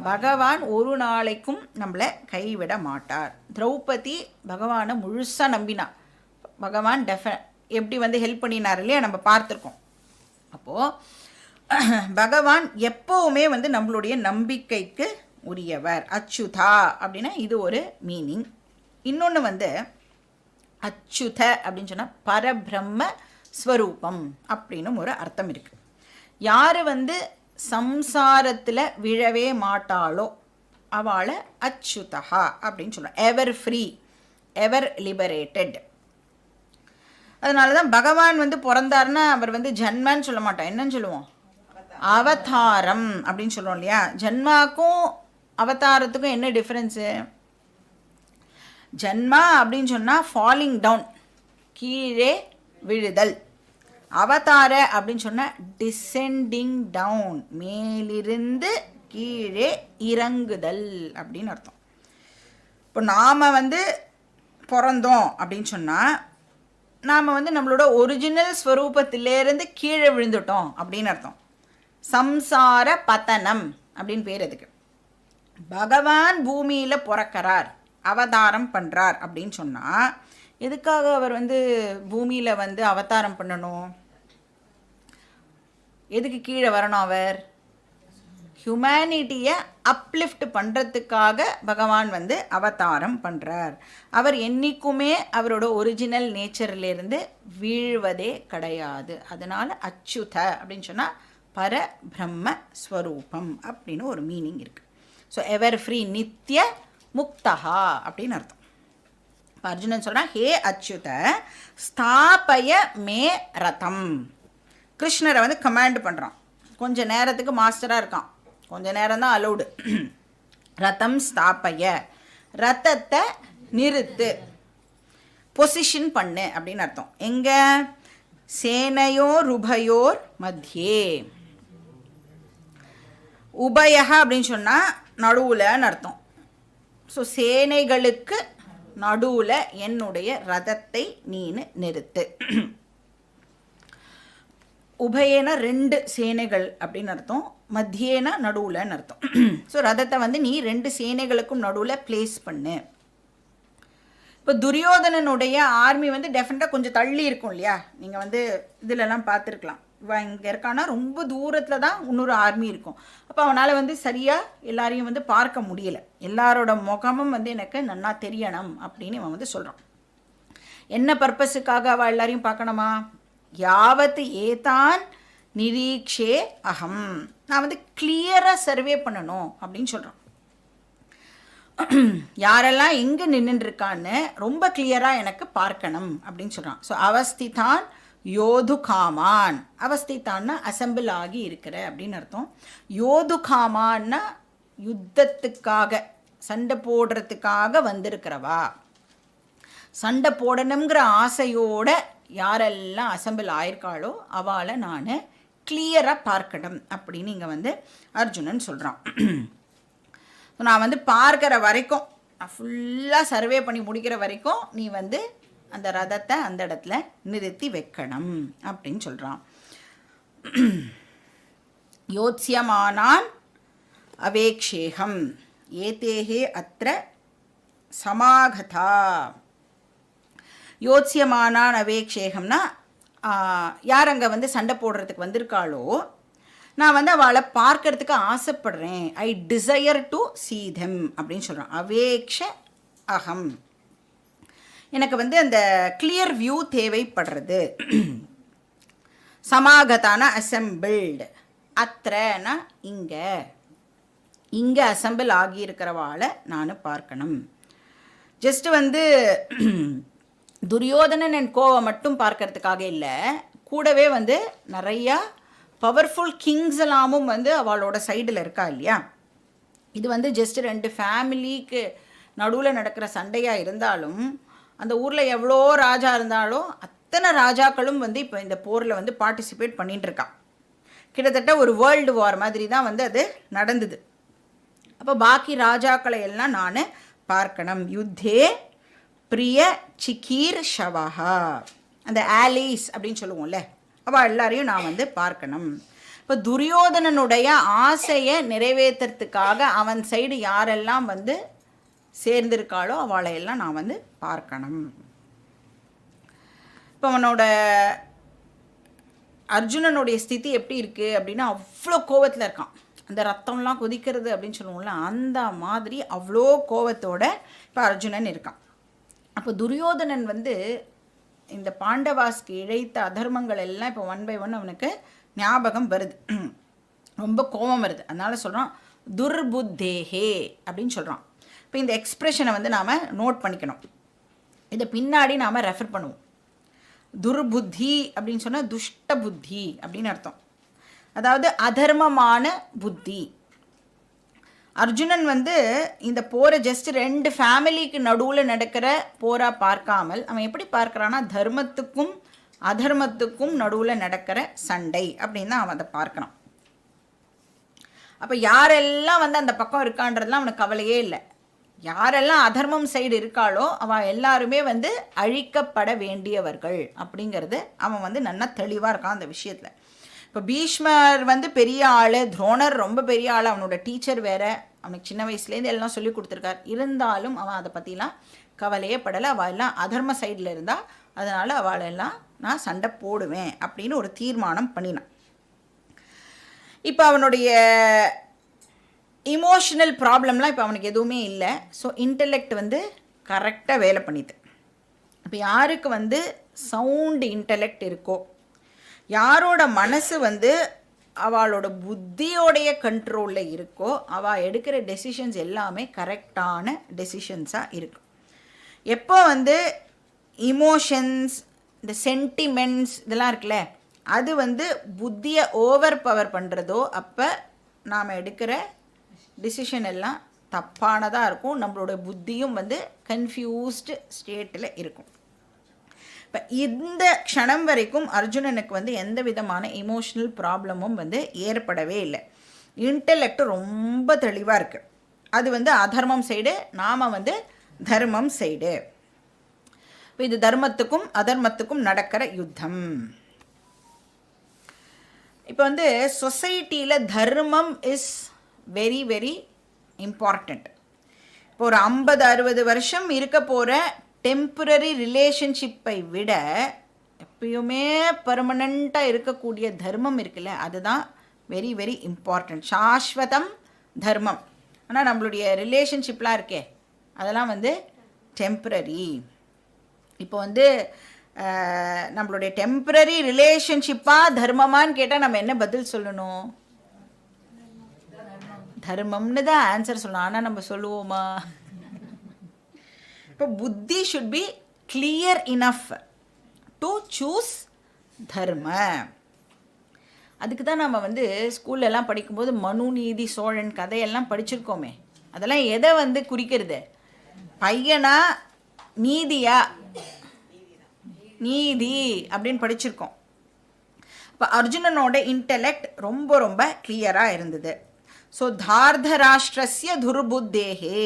பகவான் ஒரு நாளைக்கும் நம்மளை கைவிட மாட்டார். திரௌபதி பகவானை முழுசாக நம்பினார். பகவான் எப்படி வந்து ஹெல்ப் பண்ணினார் இல்லையா, நம்ம பார்த்துருக்கோம். அப்போது பகவான் எப்போவுமே வந்து நம்மளுடைய நம்பிக்கைக்கு உரியவர். அச்சுதா அப்படின்னா இது ஒரு மீனிங். இன்னொன்று வந்து அச்சுத அப்படின்னு சொன்னால் பரபிரம்ம ஸ்வரூபம் அப்படின்னு ஒரு அர்த்தம் இருக்குது. யார் வந்து சம்சாரத்தில் விழவே மாட்டாளோ அவளை அச்சுதா அப்படின்னு சொல்கிறோம். எவர் ஃப்ரீ, எவர் லிபரேட்டட். அதனால தான் பகவான் வந்து பிறந்தார்னா அவர் வந்து ஜன்மன்னு சொல்ல மாட்டோம், என்னன்னு சொல்லுவோம்? அவதாரம் அப்படின்னு சொல்கிறோம் இல்லையா. ஜன்மாக்கும் அவதாரத்துக்கும் என்ன டிஃப்ரென்ஸு? ஜன்மா அப்படின்னு சொன்னால் ஃபாலிங் டவுன், கீழே விழுதல். அவதார அப்படின்னு சொன்னால் டிசெண்டிங் டவுன், மேலிருந்து கீழே இறங்குதல் அப்படின்னு அர்த்தம். இப்போ நாம் வந்து பிறந்தோம் அப்படின்னு சொன்னால் நாம் வந்து நம்மளோட ஒரிஜினல் ஸ்வரூபத்திலேருந்து கீழே விழுந்துட்டோம் அப்படின்னு அர்த்தம். சம்சார பதனம் அப்படின்னு பேர் அதுக்கு. பகவான் பூமியில் பிறக்கிறார், அவதாரம் பண்ணுறார் அப்படின்னு சொன்னால் எதுக்காக அவர் வந்து பூமியில் வந்து அவதாரம் பண்ணணும்? எதுக்கு கீழே வரணும்? அவர் ஹியூமனிட்டியை அப்லிஃப்ட் பண்ணுறதுக்காக பகவான் வந்து அவதாரம் பண்ணுறார். அவர் என்றைக்குமே அவரோட ஒரிஜினல் நேச்சர்லேருந்து வீழ்வதே கிடையாது. அதனால் அச்சுத அப்படின்னு சொன்னால் பரபிரம்ம ஸ்வரூபம் அப்படின்னு ஒரு மீனிங் இருக்குது. ஸோ எவர் ஃப்ரீ, நித்திய முக்தஹா அப்படின்னு அர்த்தம். இப்போ அர்ஜுனன் சொல்கிறான், ஹே அச்சுத ஸ்தாபய மே ரதம். கிருஷ்ணரை வந்து கமாண்ட் பண்ணுறான். கொஞ்ச நேரத்துக்கு மாஸ்டராக இருக்கான், கொஞ்ச நேரம் தான் அலௌடு. ரதம் ஸ்தாபய, ரதத்தை நிறுத்து, பொசிஷன் பண்ணு அப்படின்னு அர்த்தம். எங்கே? சேனையோர் உபயோர் மத்தியே. உபயக அப்படின்னு சொன்னால் நடுவுலன்னு அர்த்தம். ஸோ சேனைகளுக்கு நடுவில் என்னுடைய ரதத்தை நீனு நிறுத்து. உபயேனா ரெண்டு சேனைகள் அப்படின்னு அர்த்தம், மத்தியேனா நடுவுலன்னு அர்த்தம். ஸோ ரதத்தை வந்து நீ ரெண்டு சேனைகளுக்கும் நடுவில் பிளேஸ் பண்ணு. இப்போ துரியோதனனுடைய ஆர்மி வந்து டெஃபினட்டாக கொஞ்சம் தள்ளி இருக்கும் இல்லையா. நீங்கள் வந்து இதிலெல்லாம் பார்த்துருக்கலாம். இவன் இங்கே இருக்கானா ரொம்ப தூரத்தில் தான் இன்னொரு ஆர்மி இருக்கும். அப்போ அவனால் வந்து சரியாக எல்லாரையும் வந்து பார்க்க முடியல. எல்லாரோட முகமும் வந்து எனக்கு நன்னா தெரியணும் அப்படின்னு இவன் வந்து சொல்கிறான். என்ன பர்பஸுக்காக அவள் எல்லாரையும் பார்க்கணுமா? யாவத்து ஏதான் நிரீக்ஷே அகம், நான் வந்து கிளியராக சர்வே பண்ணணும் அப்படின்னு சொல்கிறான். யாரெல்லாம் எங்கே நின்றுருக்கான்னு ரொம்ப கிளியராக எனக்கு பார்க்கணும் அப்படின்னு சொல்கிறான். ஸோ அவஸ்திதான் யோது காமான். அவஸ்தித்தான்னா அசம்பிள் ஆகி இருக்கிற அப்படின்னு அர்த்தம். யோது காமான்னா யுத்தத்துக்காக, சண்டை போடுறதுக்காக வந்திருக்கிறவா. சண்டை போடணுங்கிற ஆசையோடு யாரெல்லாம் அசம்பிள் ஆயிருக்காளோ அவளை நான் கிளியராக பார்க்கணும் அப்படின்னு இங்கே வந்து அர்ஜுனன் சொல்கிறான். நான் வந்து பார்க்குற வரைக்கும், நான் ஃபுல்லாக சர்வே பண்ணி முடிக்கிற வரைக்கும் நீ வந்து அந்த ரதத்தை அந்த இடத்துல நிறுத்தி வைக்கணும் அப்படின்னு சொல்கிறான். யோத்ஸ்யமானான் அவேக்ஷேகம் ஏதேஹே அத்ர சமாகதா. யோத்ஸ்யமானான் அவேக்ஷேகம்னா யார் அங்கே வந்து சண்டை போடுறதுக்கு வந்திருக்காளோ நான் வந்து அவளை பார்க்கறதுக்கு ஆசைப்படுறேன். I desire to see them அப்படின்னு சொல்கிறான். அவேக்ஷ அகம், எனக்கு வந்து அந்த கிளியர் வியூ தேவைப்படுறது. சமாகதான அசம்பிள்டு, அத்திரனா இங்கே அசம்பிள் ஆகியிருக்கிறவாளை நான் பார்க்கணும். ஜஸ்ட் வந்து துரியோதனன் அண்ட் கோவை மட்டும் பார்க்கறதுக்காக இல்லை, கூடவே வந்து நிறையா பவர்ஃபுல் கிங்ஸ் எல்லாமும் வந்து அவளோட சைடில் இருக்கா இல்லையா. இது வந்து ஜஸ்ட் 2 ஃபேமிலிக்கு நடுவில் நடக்கிற சண்டையாக இருந்தாலும் அந்த ஊரில் எவ்வளோ ராஜா இருந்தாலும் அத்தனை ராஜாக்களும் வந்து இப்போ இந்த போரில் வந்து பார்ட்டிசிபேட் பண்ணிகிட்டு இருக்கான். கிட்டத்தட்ட ஒரு வேர்ல்டு வார் மாதிரி தான் வந்து அது நடந்தது. அப்போ பாக்கி ராஜாக்களை எல்லாம் நான் பார்க்கணும். யுத்தே பிரிய சிக்கீர் ஷவஹா, அந்த ஆலிஸ் அப்படின்னு சொல்லுவோம்ல, அவள் எல்லாரையும் நான் வந்து பார்க்கணும். இப்போ துரியோதனனுடைய ஆசையை நிறைவேற்றுறதுக்காக அவன் சைடு யாரெல்லாம் வந்து சேர்ந்திருக்காளோ அவளையெல்லாம் நான் வந்து பார்க்கணும். இப்போ அவனோட அர்ஜுனனுடைய ஸ்திதி எப்படி இருக்குது அப்படின்னா, அவ்வளோ கோவத்தில் இருக்கான். அந்த ரத்தம்லாம் கொதிக்கிறது அப்படின்னு சொல்லுவோம்ல, அந்த மாதிரி அவ்வளோ கோவத்தோட இப்போ அர்ஜுனன் இருக்கான். அப்போ துரியோதனன் வந்து இந்த பாண்டவாஸ்க்கு இழைத்த அதர்மங்கள் எல்லாம் இப்போ 1 by 1 அவனுக்கு ஞாபகம் வருது, ரொம்ப கோபம் வருது. அதனால் சொல்கிறான் துர்புத்தேஹே அப்படின்னு சொல்கிறான். இப்போ இந்த எக்ஸ்ப்ரெஷனை வந்து நாம் நோட் பண்ணிக்கணும், இதை பின்னாடி நாம் ரெஃபர் பண்ணுவோம். துர்புத்தி அப்படின்னு சொன்னால் துஷ்ட புத்தி அப்படின்னு அர்த்தம், அதாவது அதர்மமான புத்தி. அர்ஜுனன் வந்து இந்த போரை ஜஸ்ட் 2 ஃபேமிலிக்கு நடுவில் நடக்கிற போராக பார்க்காமல் அவன் எப்படி பார்க்குறான்னா, தர்மத்துக்கும் அதர்மத்துக்கும் நடுவில் நடக்கிற சண்டை அப்படின்னு தான் அவன் அதை பார்க்குறான். அப்போ யாரெல்லாம் வந்து அந்த பக்கம் இருக்கான்றதுலாம் அவனுக்கு கவலையே இல்லை. யாரெல்லாம் அதர்மம் சைடு இருக்காளோ அவன் எல்லாருமே வந்து அழிக்கப்பட வேண்டியவர்கள் அப்படிங்கிறது அவன் வந்து நல்லா தெளிவாக இருக்கான் அந்த விஷயத்தில். இப்போ பீஷ்மர் வந்து பெரிய ஆள், துரோணர் ரொம்ப பெரிய ஆள், அவனோட டீச்சர் வேறு, அவனுக்கு சின்ன வயசுலேருந்து எல்லாம் சொல்லி கொடுத்துருக்கார். இருந்தாலும் அவன் அதை பற்றிலாம் கவலையே படலை. அவள் எல்லாம் அதர்ம சைடில் இருந்தால் அதனால் அவளெல்லாம் நான் சண்டை போடுவேன் அப்படின்னு ஒரு தீர்மானம் பண்ணினான். இப்போ அவனுடைய இமோஷனல் ப்ராப்ளம்லாம் இப்போ அவனுக்கு எதுவுமே இல்லை. ஸோ இன்டெலெக்ட் வந்து கரெக்டாக வேலை பண்ணிது. இப்போ யாருக்கு வந்து சவுண்டு இன்டெலெக்ட் இருக்கோ, யாரோட மனசு வந்து அவளோட புத்தியோடைய கண்ட்ரோலில் இருக்கோ, அவள் எடுக்கிற டெசிஷன்ஸ் எல்லாமே கரெக்டான டெசிஷன்ஸாக இருக்கும். எப்போ வந்து இமோஷன்ஸ், இந்த சென்டிமெண்ட்ஸ் இதெல்லாம் இருக்குல்ல, அது வந்து புத்தியை ஓவர் பவர் பண்ணுறதோ அப்போ நாம் எடுக்கிற டிசிஷன் எல்லாம் தப்பானதாக இருக்கும். நம்மளோட புத்தியும் வந்து கன்ஃபியூஸ்டு ஸ்டேட்டில் இருக்கும். இப்போ இந்த க்ஷணம் வரைக்கும் அர்ஜுனனுக்கு வந்து எந்த விதமான இமோஷ்னல் ப்ராப்ளமும் வந்து ஏற்படவே இல்லை. இன்டெலெக்ட் ரொம்ப தெளிவாக இருக்குது. அது வந்து அதர்மம் சைடு, நாம் வந்து தர்மம் சைடு. இப்போ இது தர்மத்துக்கும் அதர்மத்துக்கும் நடக்கிற யுத்தம். இப்போ வந்து சொசைட்டியில் தர்மம் இஸ் வெரி வெரி இம்பார்ட்டண்ட். இப்போ ஒரு 50-60 வருஷம் இருக்க போகிற டெம்பரரி ரிலேஷன்ஷிப்பை விட எப்பயுமே பர்மனண்ட்டாக இருக்கக்கூடிய தர்மம் இருக்குல்ல, அதுதான் வெரி வெரி இம்பார்ட்டண்ட். சாஸ்வதம் தர்மம். ஆனால் நம்மளுடைய ரிலேஷன்ஷிப்லாம் இருக்கே அதெல்லாம் வந்து டெம்பரரி. இப்போ வந்து நம்மளுடைய டெம்பரரி ரிலேஷன்ஷிப்பாக தர்மமானு கேட்டால் நம்ம என்ன பதில் சொல்லணும்? தர்மம்னு தான் ஆன்சர் சொல்லணும். ஆனால் நம்ம சொல்லுவோமா? இப்போ புத்தி should be clear enough to choose தர்ம. அதுக்கு தான் நம்ம வந்து ஸ்கூல்லலாம் படிக்கும்போது மனு நீதி சோழன் கதையெல்லாம் படிச்சிருக்கோமே. அதெல்லாம் எதை வந்து குறிக்கிறது? பையனா நீதியா? நீதி அப்படின்னு படிச்சிருக்கோம். இப்போ அர்ஜுனனோட இன்டெலெக்ட் ரொம்ப ரொம்ப கிளியராக இருந்தது. ஸோ தார்தராஷ்டிரஸ்ய துர்புத்தேஹே,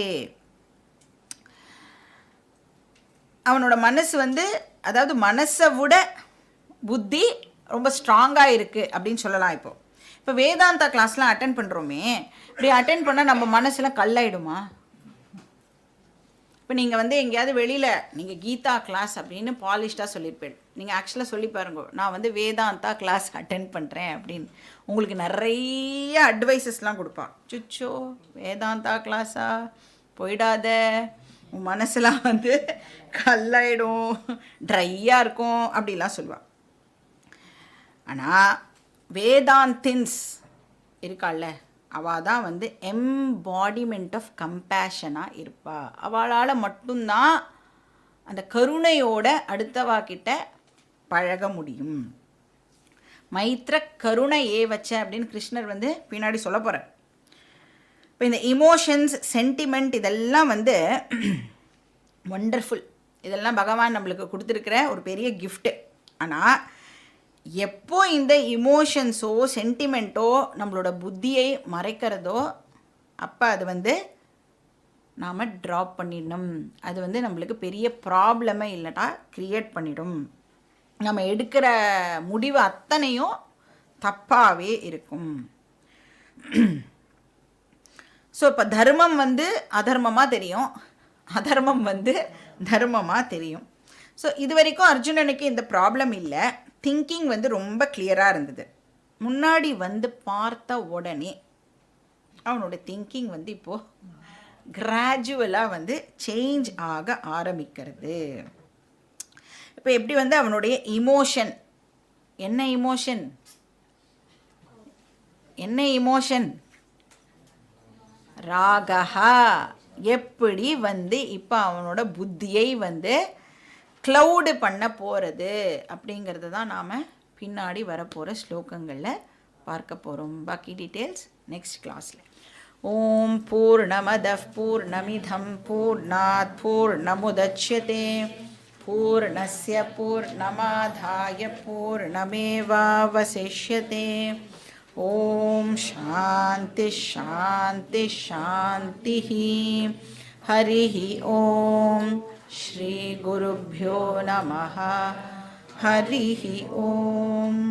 அவனோட மனசு வந்து, அதாவது மனசை விட புத்தி ரொம்ப ஸ்ட்ராங்காக இருக்குது அப்படின்னு சொல்லலாம். இப்போ வேதாந்தா கிளாஸ்லாம் அட்டென்ட் பண்ணுறோமே, இப்படி அட்டென்ட் பண்ணால் நம்ம மனசுலாம் கல்லாயிடுமா? இப்போ நீங்கள் வந்து எங்கேயாவது வெளியில் நீங்கள் கீதா கிளாஸ் அப்படின்னு பாலிஷ்டாக சொல்லியிருப்பேன். நீங்கள் ஆக்சுவலாக சொல்லி பாருங்க, நான் வந்து வேதாந்தா கிளாஸ் அட்டென்ட் பண்ணுறேன் அப்படின்னு. உங்களுக்கு நிறைய அட்வைசஸ்லாம் கொடுப்பான். சுச்சோ வேதாந்தா கிளாஸா, போயிடாத, உன் மனசுலாம் வந்து கல்லாயிடும், ட்ரையாக இருக்கும் அப்படிலாம் சொல்லுவாள். ஆனால் வேதாந்தின்ஸ் இருக்காள்ல, அவள் தான் வந்து எம்பாடிமெண்ட் ஆஃப் கம்பேஷனாக இருப்பா. அவளால் மட்டும்தான் அந்த கருணையோட அடுத்தவாக்கிட்ட பழக முடியும். மைத்ர கருணை வச்ச அப்படின்னு கிருஷ்ணர் வந்து பின்னாடி சொல்ல போகிறார். இப்போ இந்த இமோஷன்ஸ், சென்டிமெண்ட் இதெல்லாம் வந்து ஒண்டர்ஃபுல். இதெல்லாம் பகவான் நம்மளுக்கு கொடுத்துருக்கிற ஒரு பெரிய கிஃப்ட்டு. ஆனால் எப்போ இந்த இமோஷன்ஸோ சென்டிமெண்ட்டோ நம்மளோட புத்தியை மறைக்கிறதோ அப்போ அது வந்து நாம் ட்ராப் பண்ணிடணும். அது வந்து நம்மளுக்கு பெரிய ப்ராப்ளமே இல்லைனா க்ரியேட் பண்ணிடும். நம்ம எடுக்கிற முடிவு அத்தனையும் தப்பாகவே இருக்கும். ஸோ இப்போ தர்மம் வந்து அதர்மமாக தெரியும், அதர்மம் வந்து தர்மமாக தெரியும். ஸோ இது வரைக்கும் அர்ஜுனனுக்கு இந்த ப்ராப்ளம் இல்லை. திங்கிங் வந்து ரொம்ப கிளியராக இருந்தது. முன்னாடி வந்து பார்த்த உடனே அவனோட திங்கிங் வந்து இப்போது கிராஜுவலாக வந்து சேஞ்ச் ஆக ஆரம்பிக்கிறது. இப்போ எப்படி வந்து அவனுடைய இமோஷன், என்ன இமோஷன், என்ன இமோஷன், ராகஹா, எப்படி வந்து இப்போ அவனோட புத்தியை வந்து க்ளவுடு பண்ண போகிறது அப்படிங்கிறது தான் நாம் பின்னாடி வரப்போகிற ஸ்லோகங்களில் பார்க்க போகிறோம். பாக்கி டீட்டெயில்ஸ் நெக்ஸ்ட் கிளாஸில். ஓம் பூர்ணமதః பூர்ணமிதம் பூர்ணாத் பூர்ணமுதச்யதே பூர்ணஸ்ய பூர்ணமாதாய பூர்ணமேவாவசிஷ்யதே. ஓம் சாந்தி சாந்தி சாந்தி. ஹரிஹி ஓம். ஸ்ரீ குருभ्यो நமः. ஹரிஹி ஓம்.